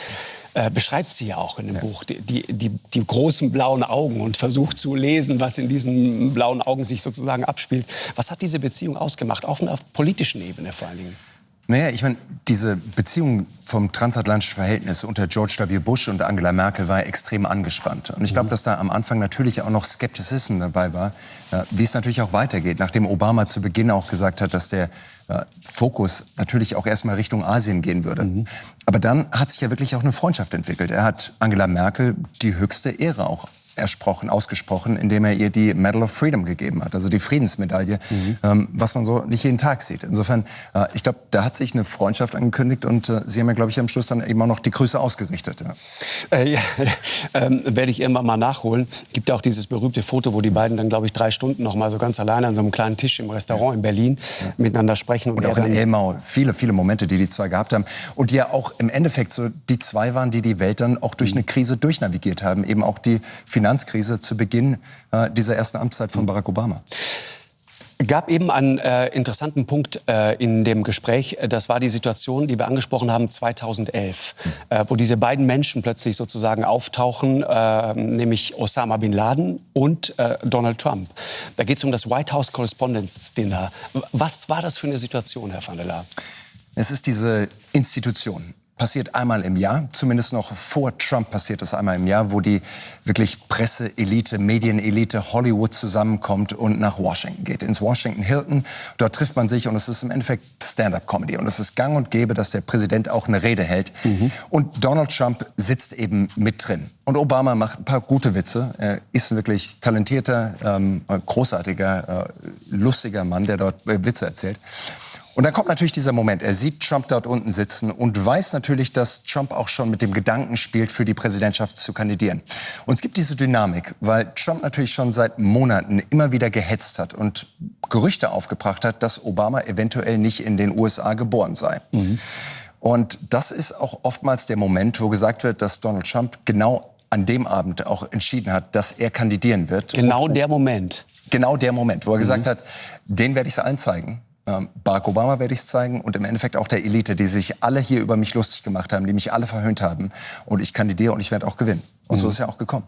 A: Beschreibt sie ja auch in dem Buch, die großen blauen Augen und versucht zu lesen, was in diesen blauen Augen sich sozusagen abspielt. Was hat diese Beziehung ausgemacht, auch auf politischen Ebene vor allen Dingen?
C: Naja, ich meine, diese Beziehung vom transatlantischen Verhältnis unter George W. Bush und Angela Merkel war extrem angespannt. Und ich glaube, dass da am Anfang natürlich auch noch Skeptizismus dabei war, wie es natürlich auch weitergeht. Nachdem Obama zu Beginn auch gesagt hat, dass der Fokus natürlich auch erstmal Richtung Asien gehen würde. Aber dann hat sich ja wirklich auch eine Freundschaft entwickelt. Er hat Angela Merkel die höchste Ehre auch ausgesprochen, indem er ihr die Medal of Freedom gegeben hat, also die Friedensmedaille, was man so nicht jeden Tag sieht. Insofern, ich glaube, da hat sich eine Freundschaft angekündigt und Sie haben ja, glaube ich, am Schluss dann eben auch noch die Grüße ausgerichtet.
A: Werde ich irgendwann mal nachholen. Es gibt ja auch dieses berühmte Foto, wo die beiden dann, glaube ich, 3 Stunden noch mal so ganz alleine an so einem kleinen Tisch im Restaurant in Berlin miteinander sprechen.
C: Und auch in Elmau, viele Momente, die zwei gehabt haben. Und die ja auch im Endeffekt so die zwei waren, die die Welt dann auch durch eine Krise durchnavigiert haben. Eben auch die Finanzkrise zu Beginn dieser ersten Amtszeit von Barack Obama.
A: Gab eben einen interessanten Punkt in dem Gespräch. Das war die Situation, die wir angesprochen haben, 2011, wo diese beiden Menschen plötzlich sozusagen auftauchen, nämlich Osama Bin Laden und Donald Trump. Da geht es um das White House Correspondents' Dinner. Was war das für eine Situation, Herr van der Leyen?
C: Es ist diese Institution. Passiert einmal im Jahr, zumindest noch vor Trump passiert es einmal im Jahr, wo die wirklich Presseelite, Medienelite, Hollywood zusammenkommt und nach Washington geht, ins Washington Hilton. Dort trifft man sich und es ist im Endeffekt Stand-up-Comedy. Und es ist gang und gäbe, dass der Präsident auch eine Rede hält. Und Donald Trump sitzt eben mit drin. Und Obama macht ein paar gute Witze. Er ist ein wirklich talentierter, großartiger, lustiger Mann, der dort Witze erzählt. Und dann kommt natürlich dieser Moment. Er sieht Trump dort unten sitzen und weiß natürlich, dass Trump auch schon mit dem Gedanken spielt, für die Präsidentschaft zu kandidieren. Und es gibt diese Dynamik, weil Trump natürlich schon seit Monaten immer wieder gehetzt hat und Gerüchte aufgebracht hat, dass Obama eventuell nicht in den USA geboren sei. Und das ist auch oftmals der Moment, wo gesagt wird, dass Donald Trump genau an dem Abend auch entschieden hat, dass er kandidieren wird.
A: Genau der Moment.
C: Genau der Moment, wo er gesagt hat, den werde ich es allen zeigen. Barack Obama werde ich es zeigen und im Endeffekt auch der Elite, die sich alle hier über mich lustig gemacht haben, die mich alle verhöhnt haben. Und ich kandidiere und ich werde auch gewinnen. Und so ist ja auch gekommen.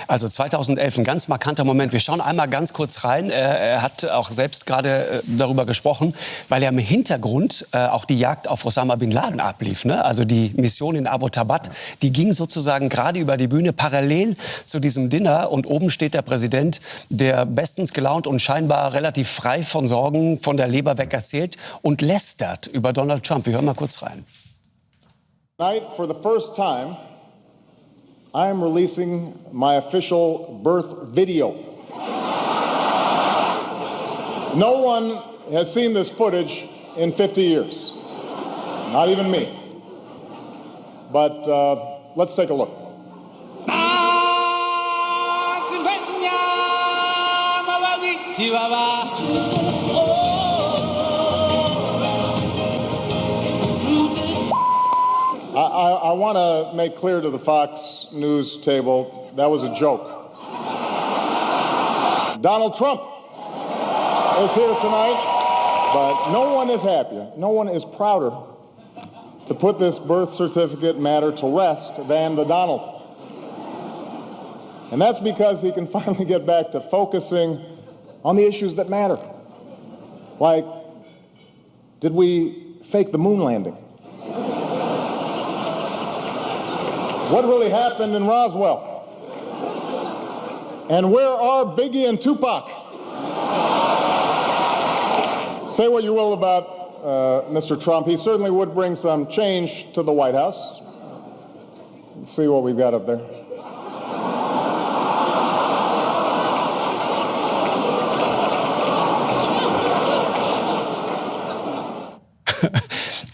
A: Also 2011, ein ganz markanter Moment. Wir schauen einmal ganz kurz rein. Er hat auch selbst gerade darüber gesprochen, weil ja im Hintergrund auch die Jagd auf Osama Bin Laden ablief. Ne? Also die Mission in Abbottabad, die ging sozusagen gerade über die Bühne parallel zu diesem Dinner. Und oben steht der Präsident, der bestens gelaunt und scheinbar relativ frei von Sorgen von der Leber weg erzählt und lästert über Donald Trump. Wir hören mal kurz rein.
G: Tonight, for the first time, I am releasing my official birth video. No one has seen this footage in 50 years. Not even me. But let's take a look. I want to make clear to the Fox News table, that was a joke. Donald Trump is here tonight, but no one is happier, no one is prouder to put this birth certificate matter to rest than the Donald. And that's because he can finally get back to focusing on the issues that matter. Like, did we fake the moon landing? What really happened in Roswell? And where are Biggie and Tupac? Say what you will about Mr. Trump. He certainly would bring some change to the White House. Let's see what we've got up there.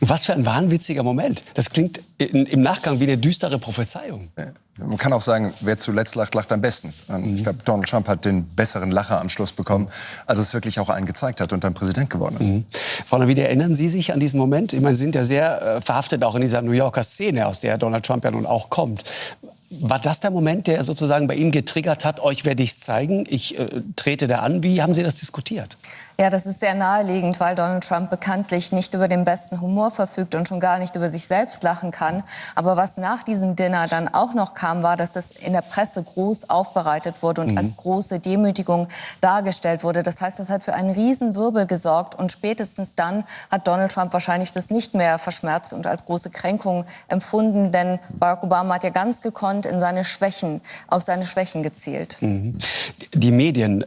A: Was für ein wahnwitziger Moment. Das klingt im Nachgang wie eine düstere Prophezeiung.
C: Man kann auch sagen, wer zuletzt lacht, lacht am besten. Ich glaube, Donald Trump hat den besseren Lacher am Schluss bekommen, als es wirklich auch allen gezeigt hat und dann Präsident geworden ist.
A: Frau Navidi, erinnern Sie sich an diesen Moment? Ich meine, Sie sind ja sehr verhaftet auch in dieser New Yorker Szene, aus der Donald Trump ja nun auch kommt. War das der Moment, der sozusagen bei Ihnen getriggert hat, euch werde ich es zeigen, ich trete da an? Wie haben Sie das diskutiert?
B: Ja, das ist sehr naheliegend, weil Donald Trump bekanntlich nicht über den besten Humor verfügt und schon gar nicht über sich selbst lachen kann. Aber was nach diesem Dinner dann auch noch kam, war, dass das in der Presse groß aufbereitet wurde und als große Demütigung dargestellt wurde. Das heißt, das hat für einen Riesenwirbel gesorgt und spätestens dann hat Donald Trump wahrscheinlich das nicht mehr verschmerzt und als große Kränkung empfunden, denn Barack Obama hat ja ganz gekonnt auf seine Schwächen gezielt.
A: Die Medien,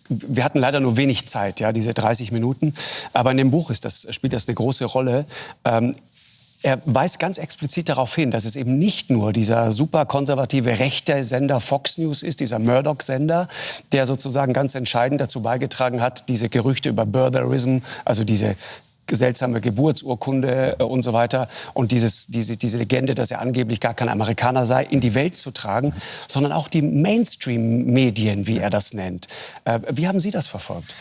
A: wir hatten leider nur wenig Zeit, ja, diese 30 Minuten. Aber in dem Buch spielt das eine große Rolle. Er weist ganz explizit darauf hin, dass es eben nicht nur dieser super konservative rechte Sender Fox News ist, dieser Murdoch-Sender, der sozusagen ganz entscheidend dazu beigetragen hat, diese Gerüchte über Birtherism, also diese seltsame Geburtsurkunde und so weiter und diese Legende, dass er angeblich gar kein Amerikaner sei, in die Welt zu tragen, sondern auch die Mainstream-Medien, wie er das nennt. Wie haben Sie das verfolgt?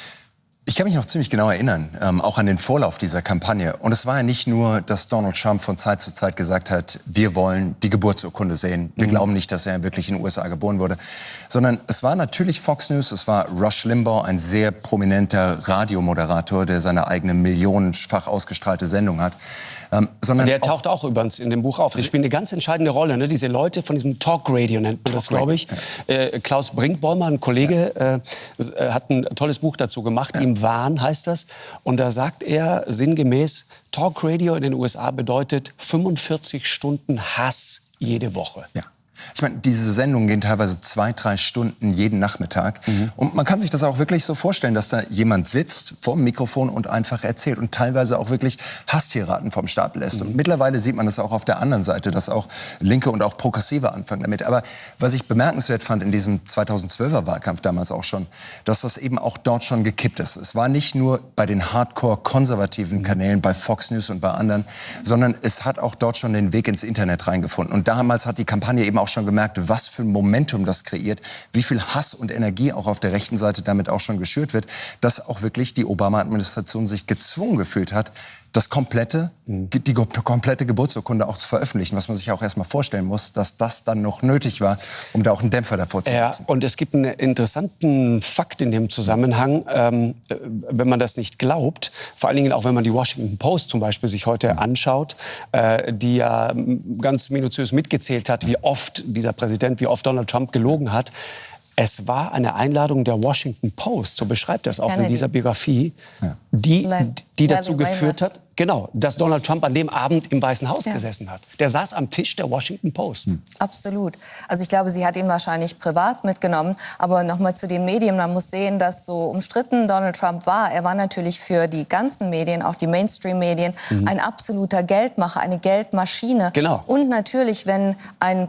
C: Ich kann mich noch ziemlich genau erinnern, auch an den Vorlauf dieser Kampagne. Und es war ja nicht nur, dass Donald Trump von Zeit zu Zeit gesagt hat, wir wollen die Geburtsurkunde sehen. Wir glauben nicht, dass er wirklich in den USA geboren wurde. Sondern es war natürlich Fox News, es war Rush Limbaugh, ein sehr prominenter Radiomoderator, der seine eigene millionenfach ausgestrahlte Sendung hat.
A: Der taucht auch übrigens in dem Buch auf. Die spielen eine ganz entscheidende Rolle. Ne? Diese Leute von diesem Talk-Radio nennt man das, glaube ich. Ja. Klaus Brinkbäumer, ein Kollege, hat ein tolles Buch dazu gemacht. Im Wahn heißt das. Und da sagt er sinngemäß, Talk-Radio in den USA bedeutet 45 Stunden Hass jede Woche.
C: Ja. Ich meine, diese Sendungen gehen teilweise 2-3 Stunden jeden Nachmittag. Und man kann sich das auch wirklich so vorstellen, dass da jemand sitzt vor dem Mikrofon und einfach erzählt und teilweise auch wirklich Hasstiraden vom Stapel lässt. Und mittlerweile sieht man das auch auf der anderen Seite, dass auch Linke und auch Progressive anfangen damit. Aber was ich bemerkenswert fand in diesem 2012er Wahlkampf damals auch schon, dass das eben auch dort schon gekippt ist. Es war nicht nur bei den Hardcore-konservativen Kanälen, bei Fox News und bei anderen, sondern es hat auch dort schon den Weg ins Internet reingefunden. Und damals hat die Kampagne eben auch schon gemerkt, was für ein Momentum das kreiert, wie viel Hass und Energie auch auf der rechten Seite damit auch schon geschürt wird, dass auch wirklich die Obama-Administration sich gezwungen gefühlt hat, die komplette Geburtsurkunde auch zu veröffentlichen, was man sich auch erstmal vorstellen muss, dass das dann noch nötig war, um da auch einen Dämpfer davor zu setzen.
A: Ja, und es gibt einen interessanten Fakt in dem Zusammenhang, wenn man das nicht glaubt, vor allen Dingen auch wenn man die Washington Post zum Beispiel sich heute anschaut, die ja ganz minutiös mitgezählt hat, wie oft Donald Trump gelogen hat. Es war eine Einladung der Washington Post, so beschreibt er es auch Kennedy. In dieser Biografie, die dazu geführt hat, dass Donald Trump an dem Abend im Weißen Haus gesessen hat. Der saß am Tisch der Washington Post.
B: Absolut. Also ich glaube, sie hat ihn wahrscheinlich privat mitgenommen. Aber noch mal zu den Medien. Man muss sehen, dass so umstritten Donald Trump war. Er war natürlich für die ganzen Medien, auch die Mainstream-Medien, ein absoluter Geldmacher, eine Geldmaschine.
A: Genau.
B: Und natürlich, wenn ein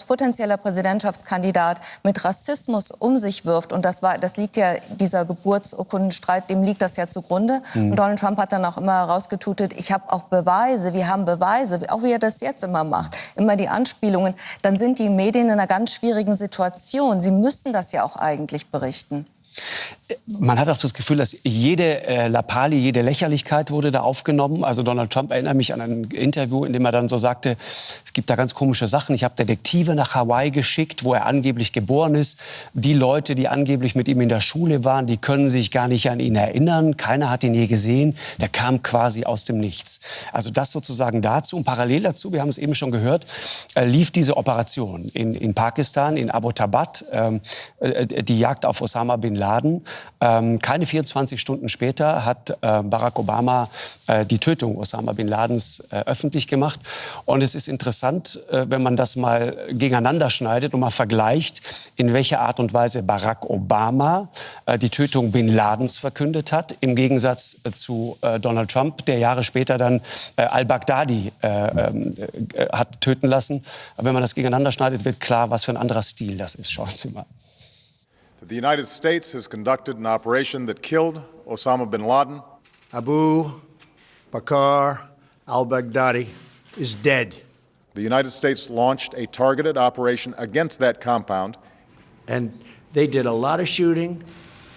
B: potenzieller Präsidentschaftskandidat mit Rassismus um sich wirft, und das liegt ja, dieser Geburtsurkundenstreit, dem liegt das ja zugrunde. Und Donald Trump hat dann auch immer rausgetutet, ich habe auch Beweise, wir haben Beweise, auch wie er das jetzt immer macht, immer die Anspielungen, dann sind die Medien in einer ganz schwierigen Situation. Sie müssen das ja auch eigentlich berichten.
A: Man hat auch das Gefühl, dass jede Lappalie, jede Lächerlichkeit wurde da aufgenommen. Also Donald Trump erinnert mich an ein Interview, in dem er dann so sagte, es gibt da ganz komische Sachen. Ich habe Detektive nach Hawaii geschickt, wo er angeblich geboren ist. Die Leute, die angeblich mit ihm in der Schule waren, die können sich gar nicht an ihn erinnern. Keiner hat ihn je gesehen. Der kam quasi aus dem Nichts. Also das sozusagen dazu. Und parallel dazu, wir haben es eben schon gehört, lief diese Operation in Pakistan, in Abbottabad, die Jagd auf Osama bin Laden. Keine 24 Stunden später hat Barack Obama die Tötung Osama bin Ladens öffentlich gemacht. Und es ist interessant, wenn man das mal gegeneinander schneidet und mal vergleicht, in welcher Art und Weise Barack Obama die Tötung bin Ladens verkündet hat, im Gegensatz zu Donald Trump, der Jahre später dann al-Baghdadi hat töten lassen. Wenn man das gegeneinander schneidet, wird klar, was für ein anderer Stil das ist. Schauen Sie mal.
G: The United States has conducted an operation that killed Osama bin Laden.
H: Abu Bakr al-Baghdadi is dead.
G: The United States launched a targeted operation against that compound.
H: And they did a lot of shooting,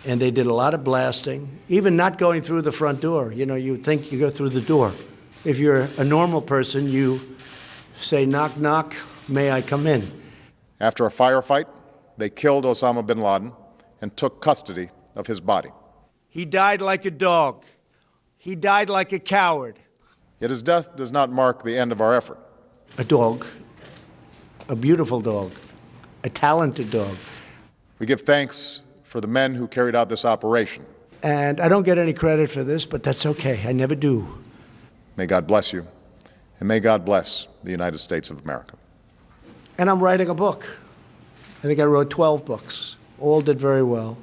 H: and they did a lot of blasting, even not going through the front door. You know, you think you go through the door. If you're a normal person, you say, knock, knock, may I come in?
G: After a firefight, they killed Osama bin Laden and took custody of his body.
H: He died like a dog. He died like a coward.
G: Yet his death does not mark the end of our effort.
H: A dog, a beautiful dog, a talented dog.
G: We give thanks for the men who carried out this operation.
H: And I don't get any credit for this, but that's okay. I never do.
G: May God bless you, and may God bless the United States of America.
H: And I'm writing a book. I think I wrote 12 books. All did very well.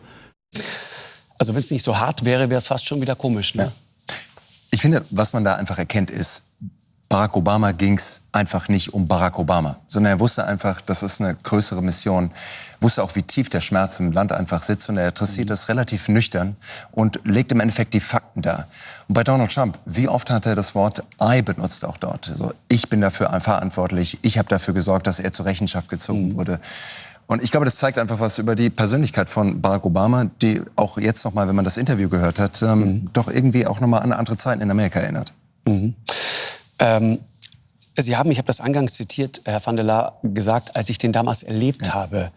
A: Also wenn es nicht so hart wäre, wäre es fast schon wieder komisch, ne?
C: Ja. Ich finde, was man da einfach erkennt, ist, Barack Obama ging es einfach nicht um Barack Obama, sondern er wusste einfach, das ist eine größere Mission, wusste auch, wie tief der Schmerz im Land einfach sitzt und er adressiert das relativ nüchtern und legt im Endeffekt die Fakten dar. Und bei Donald Trump, wie oft hat er das Wort I benutzt auch dort? Also ich bin dafür verantwortlich, ich habe dafür gesorgt, dass er zur Rechenschaft gezogen wurde. Und ich glaube, das zeigt einfach was über die Persönlichkeit von Barack Obama, die auch jetzt noch mal, wenn man das Interview gehört hat, doch irgendwie auch noch mal an andere Zeiten in Amerika erinnert.
A: Sie haben, ich habe das eingangs zitiert, Herr van der Laar, gesagt, als ich den damals erlebt habe,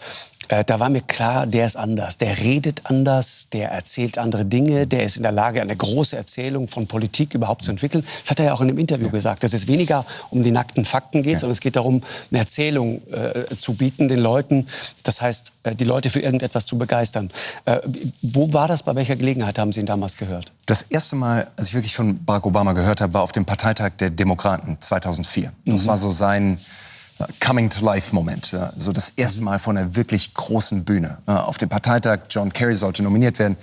A: da war mir klar, der ist anders. Der redet anders, der erzählt andere Dinge, der ist in der Lage, eine große Erzählung von Politik überhaupt zu entwickeln. Das hat er ja auch in dem Interview gesagt, dass es weniger um die nackten Fakten geht, sondern es geht darum, eine Erzählung zu bieten den Leuten. Das heißt, die Leute für irgendetwas zu begeistern. Wo war das, bei welcher Gelegenheit haben Sie ihn damals gehört?
C: Das erste Mal, als ich wirklich von Barack Obama gehört habe, war auf dem Parteitag der Demokraten 2004. Das war so sein Coming-to-Life-Moment. Ja. So das erste Mal von einer wirklich großen Bühne. Ja, auf dem Parteitag, John Kerry sollte nominiert werden.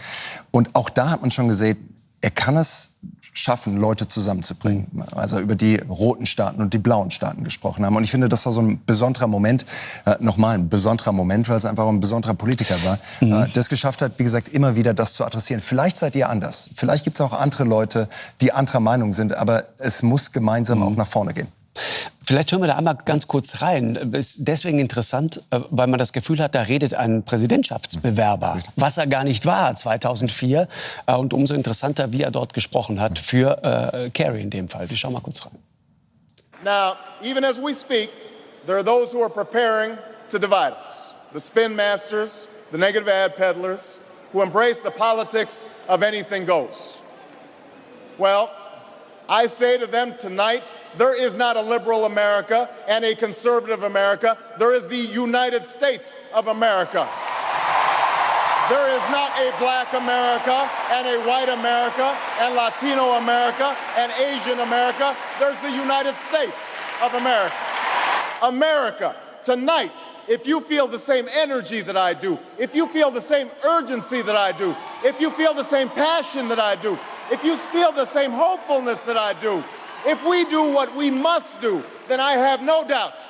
C: Und auch da hat man schon gesehen, er kann es schaffen, Leute zusammenzubringen. Also über die roten Staaten und die blauen Staaten gesprochen haben. Und ich finde, das war so ein besonderer Moment, nochmal ein besonderer Moment, weil es einfach ein besonderer Politiker war, der es geschafft hat, wie gesagt, immer wieder das zu adressieren. Vielleicht seid ihr anders. Vielleicht gibt es auch andere Leute, die anderer Meinung sind. Aber es muss gemeinsam auch nach vorne gehen.
A: Vielleicht hören wir da einmal ganz kurz rein. Ist deswegen interessant, weil man das Gefühl hat, da redet ein Präsidentschaftsbewerber, was er gar nicht war 2004. Und umso interessanter, wie er dort gesprochen hat für Kerry in dem Fall. Wir schauen mal kurz rein.
G: Now, even as we speak, there are those who are preparing to divide us. The spin masters, the negative ad peddlers, who embrace the politics of anything goes. Well, I say to them tonight, there is not a liberal America and a conservative America. There is the United States of America. There is not a black America and a white America and Latino America and Asian America. There's the United States of America. America, tonight, if you feel the same energy that I do, if you feel the same urgency that I do, if you feel the same passion that I do, if you feel the same hopefulness that I do, if we do what we must do, then I have no doubt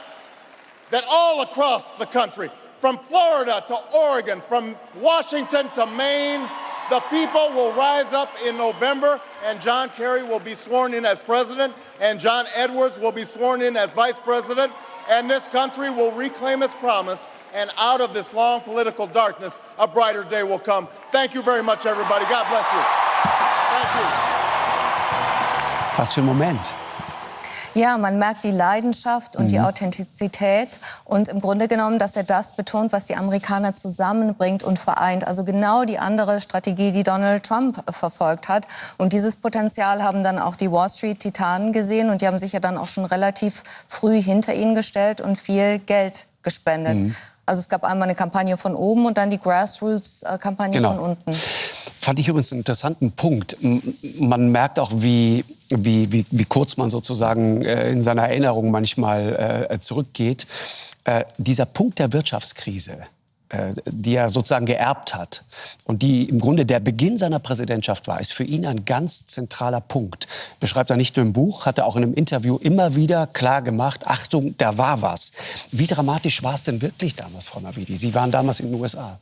G: that all across the country, from Florida to Oregon, from Washington to Maine, the people will rise up in November, and John Kerry will be sworn in as president, and John Edwards will be sworn in as vice president, and this country will reclaim its promise, and out of this long political darkness, a brighter day will come. Thank you very much, everybody. God bless you. Thank you.
A: Was für ein Moment.
B: Ja, man merkt die Leidenschaft und die Authentizität und im Grunde genommen, dass er das betont, was die Amerikaner zusammenbringt und vereint. Also genau die andere Strategie, die Donald Trump verfolgt hat. Und dieses Potenzial haben dann auch die Wall Street Titanen gesehen und die haben sich ja dann auch schon relativ früh hinter ihn gestellt und viel Geld gespendet. Also es gab einmal eine Kampagne von oben und dann die Grassroots-Kampagne von unten.
A: Fand ich übrigens einen interessanten Punkt. Man merkt auch, wie kurz man sozusagen in seiner Erinnerung manchmal zurückgeht. Dieser Punkt der Wirtschaftskrise, die er sozusagen geerbt hat und die im Grunde der Beginn seiner Präsidentschaft war, ist für ihn ein ganz zentraler Punkt. Beschreibt er nicht nur im Buch, hat er auch in einem Interview immer wieder klar gemacht, Achtung, da war was. Wie dramatisch war es denn wirklich damals, Frau Navidi? Sie waren damals in den USA.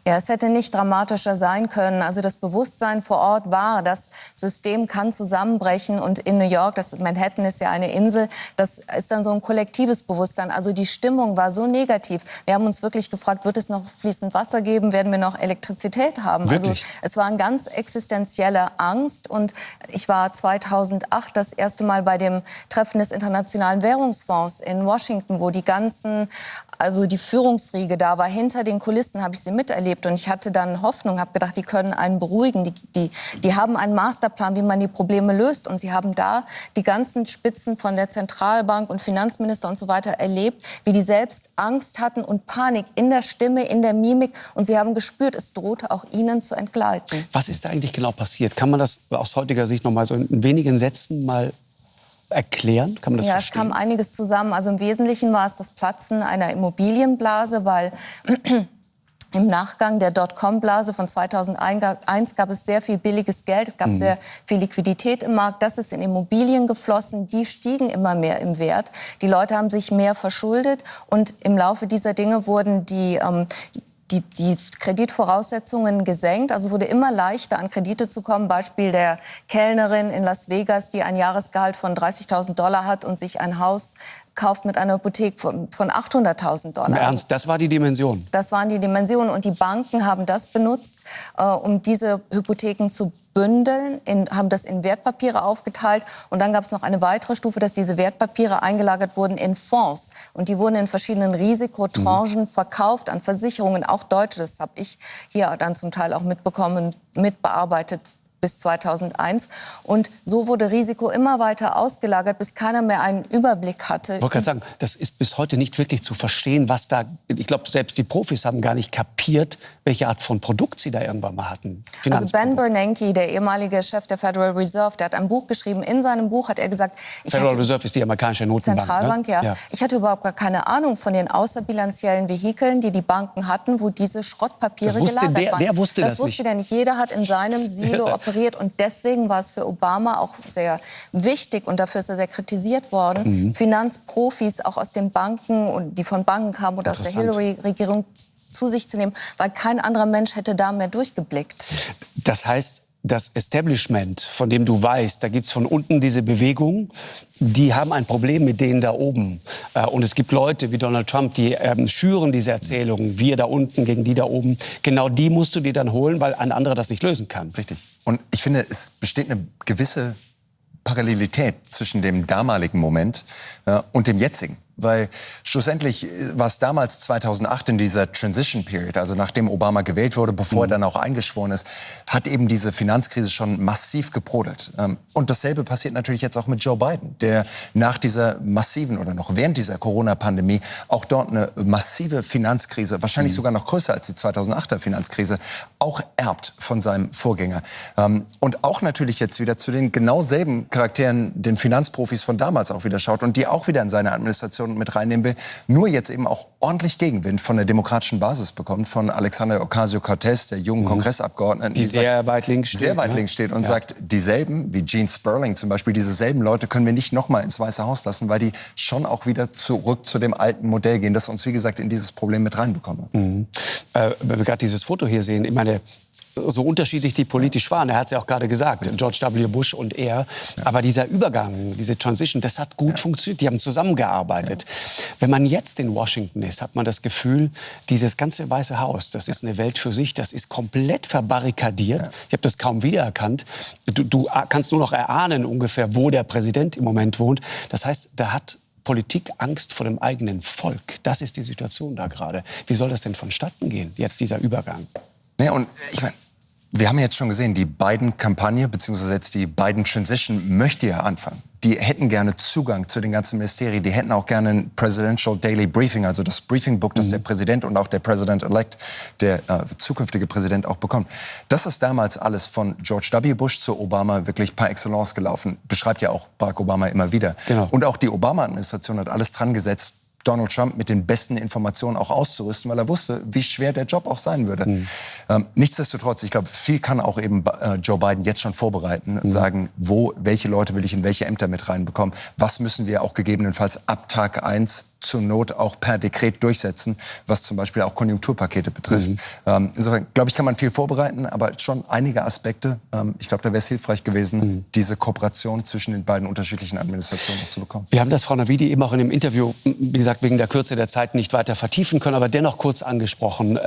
B: Ja, es hätte nicht dramatischer sein können. Also das Bewusstsein vor Ort war, das System kann zusammenbrechen. Und in New York, Manhattan ist ja eine Insel, das ist dann so ein kollektives Bewusstsein. Also die Stimmung war so negativ. Wir haben uns wirklich gefragt, wird es noch fließend Wasser geben? Werden wir noch Elektrizität haben?
A: Wirklich?
B: Also es war eine ganz existenzielle Angst. Und ich war 2008 das erste Mal bei dem Treffen des Internationalen Währungsfonds in Washington, wo die Führungsriege da war. Hinter den Kulissen habe ich sie miterlebt und ich hatte dann Hoffnung, habe gedacht, die können einen beruhigen. Die haben einen Masterplan, wie man die Probleme löst und sie haben da die ganzen Spitzen von der Zentralbank und Finanzminister und so weiter erlebt, wie die selbst Angst hatten und Panik in der Stimme, in der Mimik und sie haben gespürt, es drohte auch ihnen zu entgleiten.
A: Was ist da eigentlich genau passiert? Kann man das aus heutiger Sicht noch mal so in wenigen Sätzen mal erklären? Kann man das verstehen?
B: Es kam einiges zusammen. Also im Wesentlichen war es das Platzen einer Immobilienblase, weil im Nachgang der Dotcom-Blase von 2001 gab es sehr viel billiges Geld, es gab sehr viel Liquidität im Markt. Das ist in Immobilien geflossen, die stiegen immer mehr im Wert. Die Leute haben sich mehr verschuldet und im Laufe dieser Dinge wurden die Kreditvoraussetzungen gesenkt. Also es wurde immer leichter, an Kredite zu kommen. Beispiel der Kellnerin in Las Vegas, die ein Jahresgehalt von $30.000 hat und sich ein Haus kauft mit einer Hypothek von $800.000.
A: Im Ernst, das war die Dimension?
B: Das waren die Dimensionen. Und die Banken haben das benutzt, um diese Hypotheken zu bündeln, haben das in Wertpapiere aufgeteilt. Und dann gab es noch eine weitere Stufe, dass diese Wertpapiere eingelagert wurden in Fonds. Und die wurden in verschiedenen Risikotranchen verkauft an Versicherungen, auch deutsche. Das habe ich hier dann zum Teil auch mitbekommen, mitbearbeitet bis 2001. Und so wurde Risiko immer weiter ausgelagert, bis keiner mehr einen Überblick hatte.
A: Ich wollte gerade sagen, das ist bis heute nicht wirklich zu verstehen, was da... Ich glaube, selbst die Profis haben gar nicht kapiert, welche Art von Produkt sie da irgendwann mal hatten.
B: Also Ben Bernanke, der ehemalige Chef der Federal Reserve, der hat ein Buch geschrieben. In seinem Buch hat er gesagt...
A: Federal Reserve ist die amerikanische Notenbank.
B: Zentralbank,
A: ne?
B: ja. Ich hatte überhaupt gar keine Ahnung von den außerbilanziellen Vehikeln, die die Banken hatten, wo diese Schrottpapiere gelagert waren.
A: Wer wusste das nicht?
B: Das wusste der nicht. Jeder hat in seinem Silo operiert. Und deswegen war es für Obama auch sehr wichtig, und dafür ist er sehr kritisiert worden, Finanzprofis auch aus den Banken, und die von Banken kamen oder aus der Hillary-Regierung zu sich zu nehmen, weil kein anderer Mensch hätte da mehr durchgeblickt.
A: Das heißt, das Establishment, von dem du weißt, da gibt es von unten diese Bewegung, die haben ein Problem mit denen da oben. Und es gibt Leute wie Donald Trump, die schüren diese Erzählungen, wir da unten gegen die da oben. Genau die musst du dir dann holen, weil ein anderer das nicht lösen kann.
C: Richtig. Und ich finde, es besteht eine gewisse Parallelität zwischen dem damaligen Moment und dem jetzigen. Weil schlussendlich war es damals 2008 in dieser Transition Period, also nachdem Obama gewählt wurde, bevor er dann auch eingeschworen ist, hat eben diese Finanzkrise schon massiv gebrodelt. Und dasselbe passiert natürlich jetzt auch mit Joe Biden, der nach dieser massiven oder noch während dieser Corona-Pandemie auch dort eine massive Finanzkrise, wahrscheinlich sogar noch größer als die 2008er Finanzkrise, auch erbt von seinem Vorgänger. Und auch natürlich jetzt wieder zu den genau selben Charakteren, den Finanzprofis von damals auch wieder schaut und die auch wieder in seine Administration mit reinnehmen will, nur jetzt eben auch ordentlich Gegenwind von der demokratischen Basis bekommt, von Alexandria Ocasio-Cortez, der jungen Kongressabgeordneten.
A: Die sehr weit links steht.
C: Sehr weit links steht und sagt, dieselben, wie Gene Sperling zum Beispiel, dieselben Leute können wir nicht nochmal ins Weiße Haus lassen, weil die schon auch wieder zurück zu dem alten Modell gehen, das uns, wie gesagt, in dieses Problem mit reinbekommen.
A: Wenn wir gerade dieses Foto hier sehen, ich meine, so unterschiedlich die politisch waren, er hat es ja auch gerade gesagt, George W. Bush und er, aber dieser Übergang, diese Transition, das hat gut funktioniert, die haben zusammengearbeitet. Wenn man jetzt in Washington ist, hat man das Gefühl, dieses ganze Weiße Haus, das ist eine Welt für sich, das ist komplett verbarrikadiert, ich habe das kaum wiedererkannt, du kannst nur noch erahnen ungefähr, wo der Präsident im Moment wohnt, das heißt, da hat Politik Angst vor dem eigenen Volk, das ist die Situation da gerade. Wie soll das denn vonstatten gehen, jetzt dieser Übergang?
C: Ja, und ich meine, wir haben jetzt schon gesehen, die Biden-Kampagne, beziehungsweise jetzt die Biden-Transition möchte ja anfangen. Die hätten gerne Zugang zu den ganzen Ministerien. Die hätten auch gerne ein Presidential Daily Briefing, also das Briefing-Book, das der Präsident und auch der President-elect, der zukünftige Präsident auch bekommt. Das ist damals alles von George W. Bush zu Obama wirklich par excellence gelaufen. Beschreibt ja auch Barack Obama immer wieder. Genau. Und auch die Obama-Administration hat alles dran gesetzt, Donald Trump mit den besten Informationen auch auszurüsten, weil er wusste, wie schwer der Job auch sein würde. Nichtsdestotrotz, ich glaube, viel kann auch eben Joe Biden jetzt schon vorbereiten und sagen, welche Leute will ich in welche Ämter mit reinbekommen, was müssen wir auch gegebenenfalls ab Tag 1 zur Not auch per Dekret durchsetzen, was zum Beispiel auch Konjunkturpakete betrifft. Insofern, glaube ich, kann man viel vorbereiten, aber schon einige Aspekte. Ich glaube, da wäre es hilfreich gewesen, diese Kooperation zwischen den beiden unterschiedlichen Administrationen noch zu bekommen.
A: Wir haben das, Frau Navidi, eben auch in dem Interview, wie gesagt, wegen der Kürze der Zeit nicht weiter vertiefen können, aber dennoch kurz angesprochen.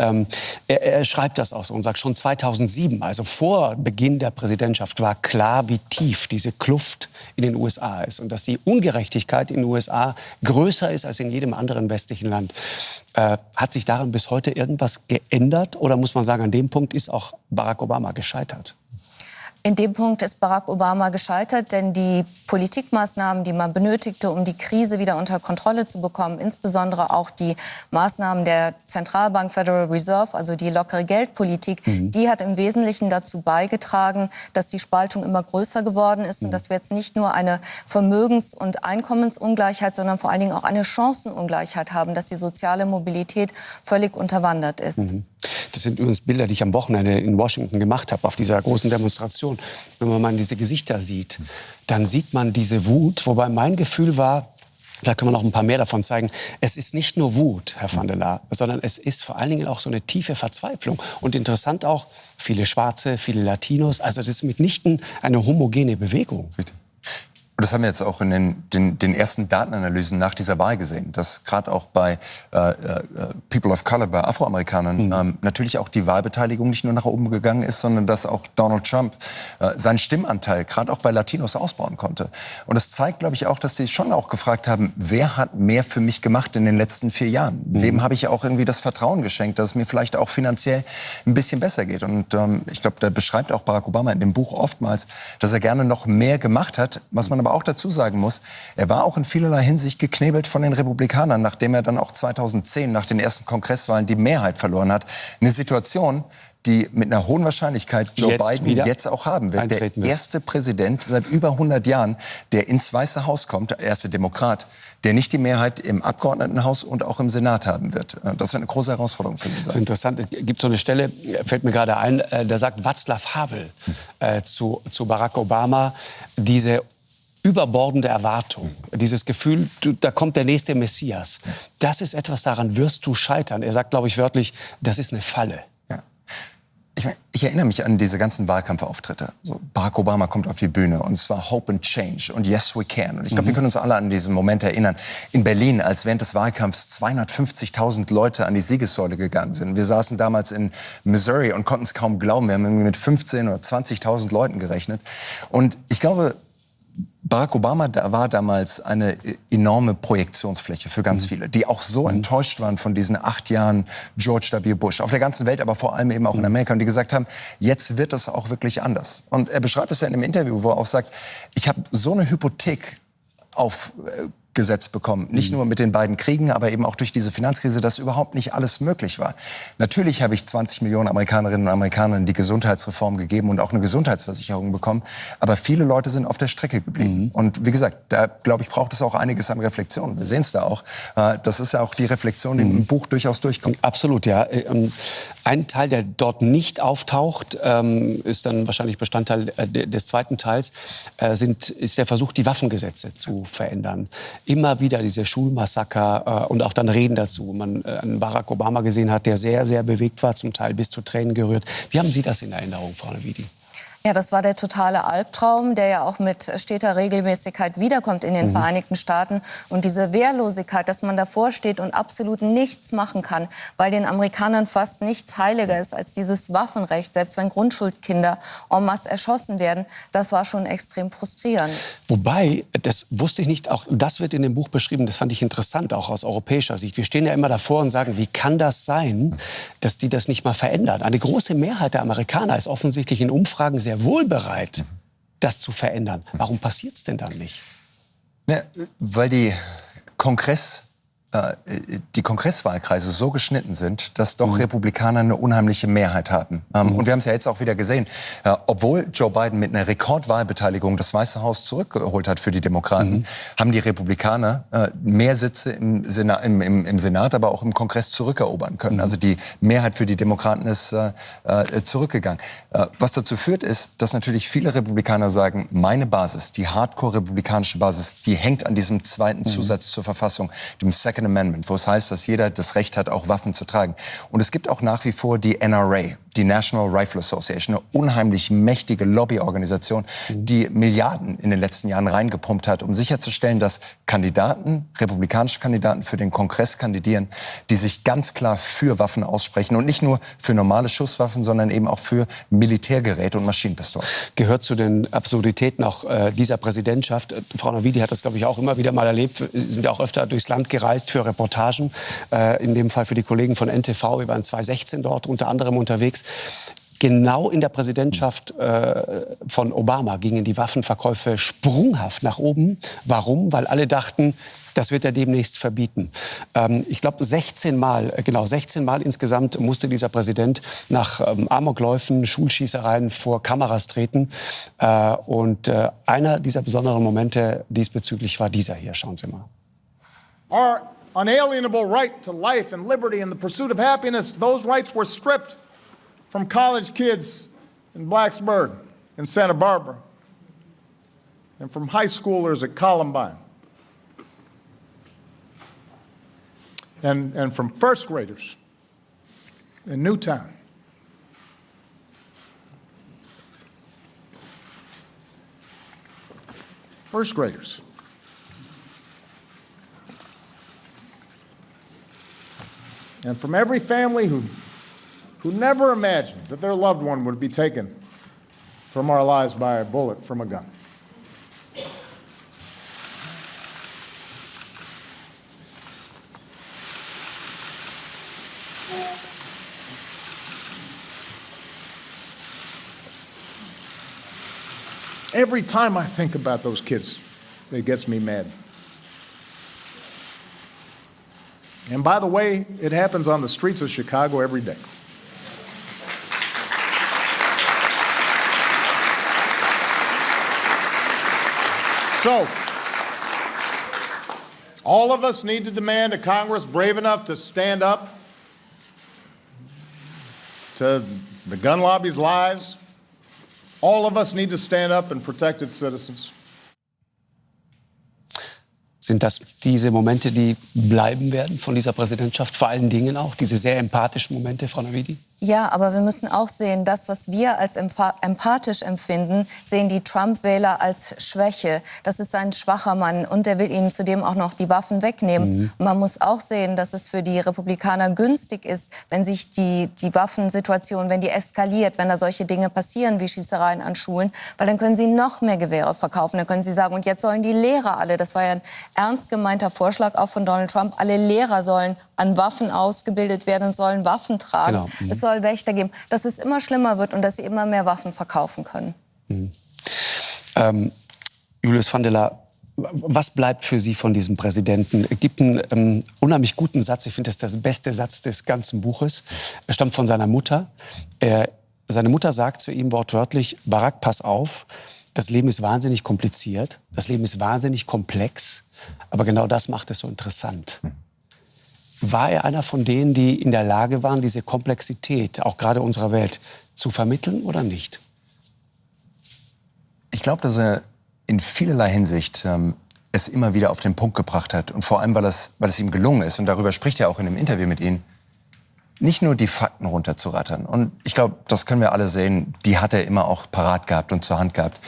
A: Er schreibt das auch so und sagt, schon 2007, also vor Beginn der Präsidentschaft, war klar, wie tief diese Kluft in den USA ist und dass die Ungerechtigkeit in den USA größer ist als in jedem anderen westlichen Land. Hat sich daran bis heute irgendwas geändert oder muss man sagen, an dem Punkt ist auch Barack Obama gescheitert?
B: In dem Punkt ist Barack Obama gescheitert, denn die Politikmaßnahmen, die man benötigte, um die Krise wieder unter Kontrolle zu bekommen, insbesondere auch die Maßnahmen der Zentralbank Federal Reserve, also die lockere Geldpolitik, die hat im Wesentlichen dazu beigetragen, dass die Spaltung immer größer geworden ist und dass wir jetzt nicht nur eine Vermögens- und Einkommensungleichheit, sondern vor allen Dingen auch eine Chancenungleichheit haben, dass die soziale Mobilität völlig unterwandert ist.
A: Das sind übrigens Bilder, die ich am Wochenende in Washington gemacht habe, auf dieser großen Demonstration. Wenn man mal diese Gesichter sieht, dann sieht man diese Wut, wobei mein Gefühl war, vielleicht können wir noch ein paar mehr davon zeigen, es ist nicht nur Wut, Herr van der Laar, sondern es ist vor allen Dingen auch so eine tiefe Verzweiflung. Und interessant auch, viele Schwarze, viele Latinos, also das ist mitnichten eine homogene Bewegung.
C: Richtig. Und das haben wir jetzt auch in den ersten Datenanalysen nach dieser Wahl gesehen, dass gerade auch bei People of Color, bei Afroamerikanern, natürlich auch die Wahlbeteiligung nicht nur nach oben gegangen ist, sondern dass auch Donald Trump seinen Stimmanteil gerade auch bei Latinos ausbauen konnte. Und das zeigt, glaube ich, auch, dass sie schon auch gefragt haben, wer hat mehr für mich gemacht in den letzten 4 Jahren? Wem habe ich auch irgendwie das Vertrauen geschenkt, dass es mir vielleicht auch finanziell ein bisschen besser geht? Und ich glaube, da beschreibt auch Barack Obama in dem Buch oftmals, dass er gerne noch mehr gemacht hat, was man aber auch dazu sagen muss, er war auch in vielerlei Hinsicht geknebelt von den Republikanern, nachdem er dann auch 2010 nach den ersten Kongresswahlen die Mehrheit verloren hat. Eine Situation, die mit einer hohen Wahrscheinlichkeit Joe Biden jetzt auch haben wird. Der erste Präsident seit über 100 Jahren, der ins Weiße Haus kommt, der erste Demokrat, der nicht die Mehrheit im Abgeordnetenhaus und auch im Senat haben wird. Das wird eine große Herausforderung für ihn sein.
A: Das ist interessant. Es gibt so eine Stelle, fällt mir gerade ein, da sagt Václav Havel zu Barack Obama, diese überbordende Erwartung, dieses Gefühl, da kommt der nächste Messias. Das ist etwas, daran wirst du scheitern. Er sagt, glaube ich, wörtlich, das ist eine Falle.
C: Ich erinnere mich an diese ganzen Wahlkampfauftritte. So, Barack Obama kommt auf die Bühne und es war Hope and Change und Yes we can. Und ich glaube, wir können uns alle an diesen Moment erinnern. In Berlin, als während des Wahlkampfs 250.000 Leute an die Siegessäule gegangen sind. Wir saßen damals in Missouri und konnten es kaum glauben. Wir haben irgendwie mit 15.000 oder 20.000 Leuten gerechnet. Und ich glaube, Barack Obama war damals eine enorme Projektionsfläche für ganz viele, die auch so enttäuscht waren von diesen 8 Jahren George W. Bush. Auf der ganzen Welt, aber vor allem eben auch in Amerika. Und die gesagt haben, jetzt wird das auch wirklich anders. Und er beschreibt es ja in einem Interview, wo er auch sagt, ich habe so eine Hypothek aufgesetzt bekommen. Nicht nur mit den beiden Kriegen, aber eben auch durch diese Finanzkrise, dass überhaupt nicht alles möglich war. Natürlich habe ich 20 Millionen Amerikanerinnen und Amerikanern die Gesundheitsreform gegeben und auch eine Gesundheitsversicherung bekommen. Aber viele Leute sind auf der Strecke geblieben. Und wie gesagt, da glaube ich, braucht es auch einiges an Reflexion. Wir sehen es da auch. Das ist ja auch die Reflexion, die im Buch durchaus durchkommt.
A: Absolut, ja. Ein Teil, der dort nicht auftaucht, ist dann wahrscheinlich Bestandteil des zweiten Teils, ist der Versuch, die Waffengesetze zu verändern. Immer wieder diese Schulmassaker und auch dann Reden dazu. Man einen Barack Obama gesehen hat, der sehr, sehr bewegt war, zum Teil bis zu Tränen gerührt. Wie haben Sie das in Erinnerung, Frau Navidi?
B: Ja, das war der totale Albtraum, der ja auch mit steter Regelmäßigkeit wiederkommt in den Vereinigten Staaten. Und diese Wehrlosigkeit, dass man davor steht und absolut nichts machen kann, weil den Amerikanern fast nichts heiliger ist als dieses Waffenrecht, selbst wenn Grundschulkinder en masse erschossen werden, das war schon extrem frustrierend.
A: Wobei, das wusste ich nicht, auch das wird in dem Buch beschrieben, das fand ich interessant, auch aus europäischer Sicht. Wir stehen ja immer davor und sagen, wie kann das sein, dass die das nicht mal verändern? Eine große Mehrheit der Amerikaner ist offensichtlich in Umfragen sehr wohl bereit, das zu verändern. Warum passiert es denn dann nicht?
C: Ja, weil die Kongresswahlkreise so geschnitten sind, dass doch Republikaner eine unheimliche Mehrheit haben. Und wir haben es ja jetzt auch wieder gesehen. Obwohl Joe Biden mit einer Rekordwahlbeteiligung das Weiße Haus zurückgeholt hat für die Demokraten, haben die Republikaner mehr Sitze im Senat, aber auch im Kongress zurückerobern können. Also die Mehrheit für die Demokraten ist zurückgegangen. Was dazu führt, ist, dass natürlich viele Republikaner sagen, meine Basis, die hardcore-republikanische Basis, die hängt an diesem zweiten Zusatz zur Verfassung, dem Second Amendment, wo es heißt, dass jeder das Recht hat, auch Waffen zu tragen. Und es gibt auch nach wie vor die NRA, die National Rifle Association, eine unheimlich mächtige Lobbyorganisation, die Milliarden in den letzten Jahren reingepumpt hat, um sicherzustellen, dass republikanische Kandidaten für den Kongress kandidieren, die sich ganz klar für Waffen aussprechen und nicht nur für normale Schusswaffen, sondern eben auch für Militärgeräte und Maschinenpistolen.
A: Gehört zu den Absurditäten auch dieser Präsidentschaft. Frau Navidi hat das, glaube ich, auch immer wieder mal erlebt. Wir sind ja auch öfter durchs Land gereist für Reportagen, in dem Fall für die Kollegen von NTV. Wir waren 2016 dort unter anderem unterwegs. Genau in der Präsidentschaft von Obama gingen die Waffenverkäufe sprunghaft nach oben. Warum? Weil alle dachten, das wird er demnächst verbieten. Ich glaube, 16 Mal insgesamt musste dieser Präsident nach Amokläufen, Schulschießereien vor Kameras treten. Und einer dieser besonderen Momente diesbezüglich war dieser hier. Schauen Sie mal.
G: Our unalienable right to life and liberty and the pursuit of happiness, those rights were stripped from college kids in Blacksburg and Santa Barbara, and from high schoolers at Columbine, and from first graders in Newtown. First graders. And from every family who never imagined that their loved one would be taken from our lives by a bullet from a gun. Every time I think about those kids, it gets me mad. And by the way, it happens on the streets of Chicago every day. So, all of us need to demand a Congress brave enough to stand up to the gun lobby's lies. All of us need to stand up and protect its citizens.
A: Sind das diese Momente, die bleiben werden von dieser Präsidentschaft? Vor allen Dingen auch diese sehr empathischen Momente, Frau Navidi?
B: Ja, aber wir müssen auch sehen, das, was wir als empathisch empfinden, sehen die Trump-Wähler als Schwäche. Das ist ein schwacher Mann und der will ihnen zudem auch noch die Waffen wegnehmen. Man muss auch sehen, dass es für die Republikaner günstig ist, wenn sich die Waffensituation, wenn die eskaliert, wenn da solche Dinge passieren wie Schießereien an Schulen, weil dann können sie noch mehr Gewehre verkaufen. Dann können sie sagen, und jetzt sollen die Lehrer alle, das war ja ein ernst gemeinter Vorschlag auch von Donald Trump, alle Lehrer sollen an Waffen ausgebildet werden und sollen Waffen tragen. Genau. Es soll Wächter geben, dass es immer schlimmer wird und dass sie immer mehr Waffen verkaufen können.
A: Julius van der La, was bleibt für Sie von diesem Präsidenten? Es gibt einen unheimlich guten Satz, ich finde, das ist der beste Satz des ganzen Buches. Er stammt von seiner Mutter. Seine Mutter sagt zu ihm wortwörtlich, Barack, pass auf, das Leben ist wahnsinnig kompliziert, das Leben ist wahnsinnig komplex, aber genau das macht es so interessant. War er einer von denen, die in der Lage waren, diese Komplexität, auch gerade unserer Welt, zu vermitteln oder nicht?
C: Ich glaube, dass er in vielerlei Hinsicht es immer wieder auf den Punkt gebracht hat. Und vor allem, weil es ihm gelungen ist, und darüber spricht er auch in dem Interview mit Ihnen, nicht nur die Fakten runterzurattern. Und ich glaube, das können wir alle sehen, die hat er immer auch parat gehabt und zur Hand gehabt.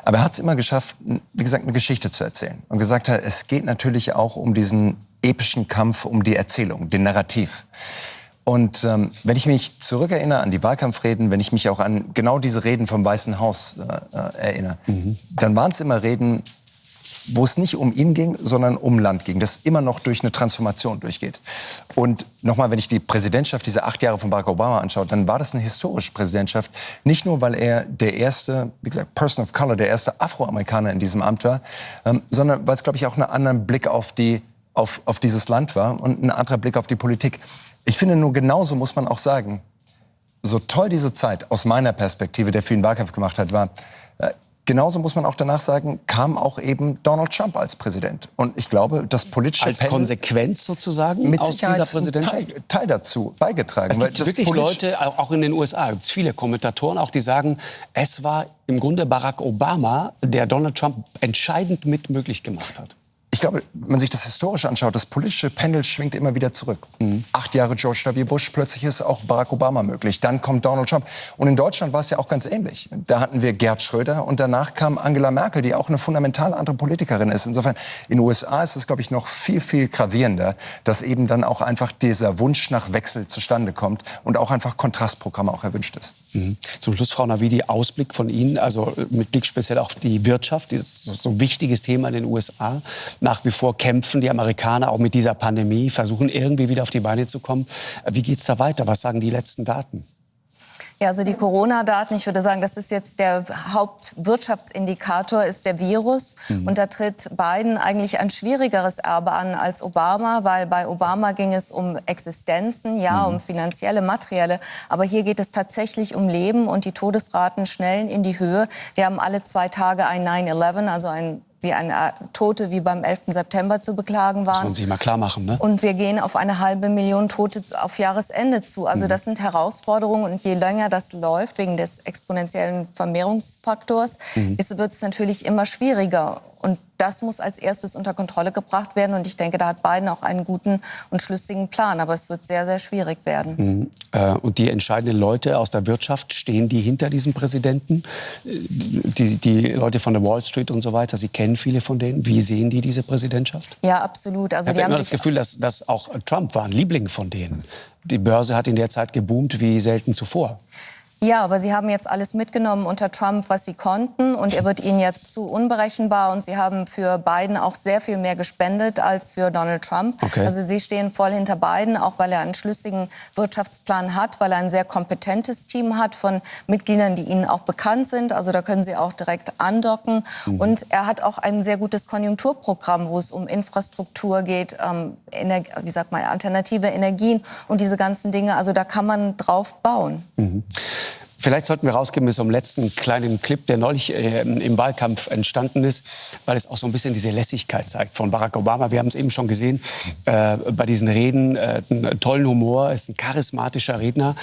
C: Aber er hat es immer geschafft, wie gesagt, eine Geschichte zu erzählen. Und gesagt hat, es geht natürlich auch um diesen epischen Kampf, um die Erzählung, den Narrativ. Und wenn ich mich zurückerinnere an die Wahlkampfreden, wenn ich mich auch an genau diese Reden vom Weißen Haus erinnere, dann waren es immer Reden, wo es nicht um ihn ging, sondern um Land ging, das immer noch durch eine Transformation durchgeht. Und nochmal, wenn ich die Präsidentschaft, diese 8 Jahre von Barack Obama anschaue, dann war das eine historische Präsidentschaft. Nicht nur, weil er der erste, wie gesagt, Person of Color, der erste Afroamerikaner in diesem Amt war, sondern weil es, glaube ich, auch einen anderen Blick auf dieses Land war und ein anderer Blick auf die Politik. Ich finde, nur genauso muss man auch sagen, so toll diese Zeit aus meiner Perspektive, der für den Wahlkampf gemacht hat, war, genauso muss man auch danach sagen, kam auch eben Donald Trump als Präsident. Und ich glaube, das politische
A: als Konsequenz sozusagen
C: mit
A: aus
C: Sicherheit
A: dieser Präsidentschaft?
C: Teil dazu beigetragen.
A: Es gibt wirklich Leute, auch in den USA, gibt es viele Kommentatoren auch, die sagen, es war im Grunde Barack Obama, der Donald Trump entscheidend mit möglich gemacht hat.
C: Ich glaube, wenn man sich das historisch anschaut, das politische Pendel schwingt immer wieder zurück. 8 Jahre George W. Bush, plötzlich ist auch Barack Obama möglich. Dann kommt Donald Trump. Und in Deutschland war es ja auch ganz ähnlich. Da hatten wir Gerd Schröder und danach kam Angela Merkel, die auch eine fundamental andere Politikerin ist. Insofern, in den USA ist es, glaube ich, noch viel, viel gravierender, dass eben dann auch einfach dieser Wunsch nach Wechsel zustande kommt und auch einfach Kontrastprogramme auch erwünscht ist.
A: Zum Schluss, Frau Navidi, Ausblick von Ihnen, also mit Blick speziell auf die Wirtschaft, dieses so ein wichtiges Thema in den USA. Nach wie vor kämpfen die Amerikaner auch mit dieser Pandemie, versuchen irgendwie wieder auf die Beine zu kommen. Wie geht's da weiter? Was sagen die letzten Daten?
B: Ja, also die Corona-Daten, ich würde sagen, das ist jetzt der Hauptwirtschaftsindikator, ist der Virus. Und da tritt Biden eigentlich ein schwierigeres Erbe an als Obama, weil bei Obama ging es um Existenzen, ja, um finanzielle, materielle. Aber hier geht es tatsächlich um Leben und die Todesraten schnellen in die Höhe. Wir haben alle 2 Tage ein 9/11, also ein Tote wie beim 11. September zu beklagen waren.
A: Das muss man sich mal klar machen, ne?
B: Und wir gehen auf 500.000 Tote auf Jahresende zu. Also das sind Herausforderungen. Und je länger das läuft, wegen des exponentiellen Vermehrungsfaktors, wird es natürlich immer schwieriger. Und das muss als erstes unter Kontrolle gebracht werden. Und ich denke, da hat Biden auch einen guten und schlüssigen Plan. Aber es wird sehr, sehr schwierig werden.
A: Und die entscheidenden Leute aus der Wirtschaft, stehen die hinter diesem Präsidenten? Die Leute von der Wall Street und so weiter, Sie kennen viele von denen. Wie sehen die diese Präsidentschaft?
B: Ja, absolut. Also
A: ich habe immer das Gefühl, dass auch Trump war ein Liebling von denen. Die Börse hat in der Zeit geboomt wie selten zuvor.
B: Ja, aber sie haben jetzt alles mitgenommen unter Trump, was sie konnten. Und er wird ihnen jetzt zu unberechenbar. Und sie haben für Biden auch sehr viel mehr gespendet als für Donald Trump.
A: Okay.
B: Also sie stehen voll hinter Biden, auch weil er einen schlüssigen Wirtschaftsplan hat, weil er ein sehr kompetentes Team hat von Mitgliedern, die ihnen auch bekannt sind. Also da können sie auch direkt andocken. Und er hat auch ein sehr gutes Konjunkturprogramm, wo es um Infrastruktur geht, alternative Energien und diese ganzen Dinge. Also da kann man drauf bauen.
A: Vielleicht sollten wir rausgehen mit so einem letzten kleinen Clip, der neulich im Wahlkampf entstanden ist, weil es auch so ein bisschen diese Lässigkeit zeigt von Barack Obama. Wir haben es eben schon gesehen bei diesen Reden, einen tollen Humor, ist ein charismatischer Redner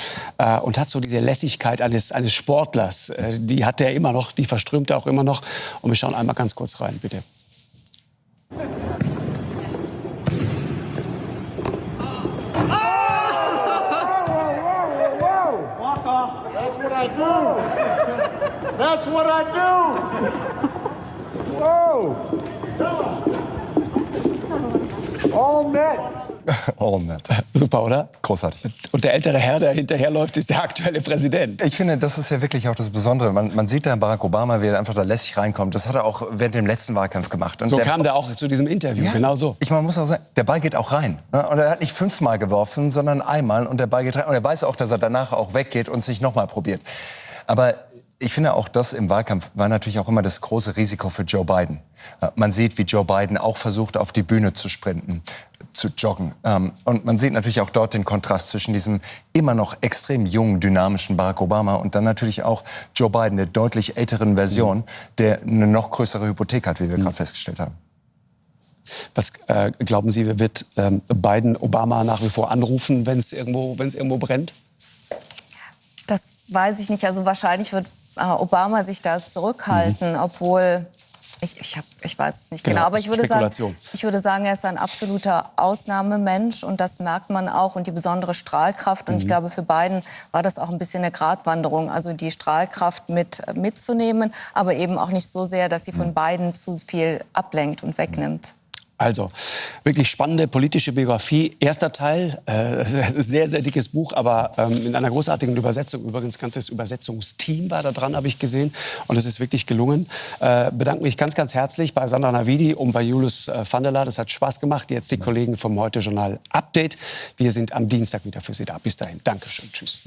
A: und hat so diese Lässigkeit eines Sportlers. Die hat er immer noch, die verströmt er auch immer noch. Und wir schauen einmal ganz kurz rein, bitte.
G: That's what I do.
D: Whoa! All net.
C: All net.
A: Super, oder?
C: Großartig.
A: Und der ältere Herr, der hinterherläuft, ist der aktuelle Präsident.
C: Ich finde, das ist ja wirklich auch das Besondere. Man sieht da Barack Obama, wie er einfach da lässig reinkommt. Das hat er auch während dem letzten Wahlkampf gemacht. Und
A: so kam der auch zu diesem Interview, genau so.
C: Man muss auch sagen, der Ball geht auch rein. Und er hat nicht 5-mal geworfen, sondern einmal und der Ball geht rein. Und er weiß auch, dass er danach auch weggeht und sich nochmal probiert. Aber ich finde auch, das im Wahlkampf war natürlich auch immer das große Risiko für Joe Biden. Man sieht, wie Joe Biden auch versucht, auf die Bühne zu sprinten, zu joggen. Und man sieht natürlich auch dort den Kontrast zwischen diesem immer noch extrem jungen, dynamischen Barack Obama und dann natürlich auch Joe Biden, der deutlich älteren Version, der eine noch größere Hypothek hat, wie wir gerade festgestellt haben.
A: Was glauben Sie, wird Biden Obama nach wie vor anrufen, wenn es irgendwo brennt?
B: Das weiß ich nicht. Also wahrscheinlich wird Obama sich da zurückhalten, obwohl ich weiß es nicht genau. Aber ich würde sagen, er ist ein absoluter Ausnahmemensch und das merkt man auch und die besondere Strahlkraft. Und ich glaube, für Biden war das auch ein bisschen eine Gratwanderung, also die Strahlkraft mitzunehmen, aber eben auch nicht so sehr, dass sie von Biden zu viel ablenkt und wegnimmt.
A: Also, wirklich spannende politische Biografie. Erster Teil, sehr, sehr dickes Buch, aber in einer großartigen Übersetzung. Übrigens, ganzes Übersetzungsteam war da dran, habe ich gesehen. Und es ist wirklich gelungen. Bedanke mich ganz, ganz herzlich bei Sandra Navidi und bei Julius Vandela. Das hat Spaß gemacht. Jetzt die Kollegen vom Heute-Journal Update. Wir sind am Dienstag wieder für Sie da. Bis dahin. Dankeschön. Tschüss.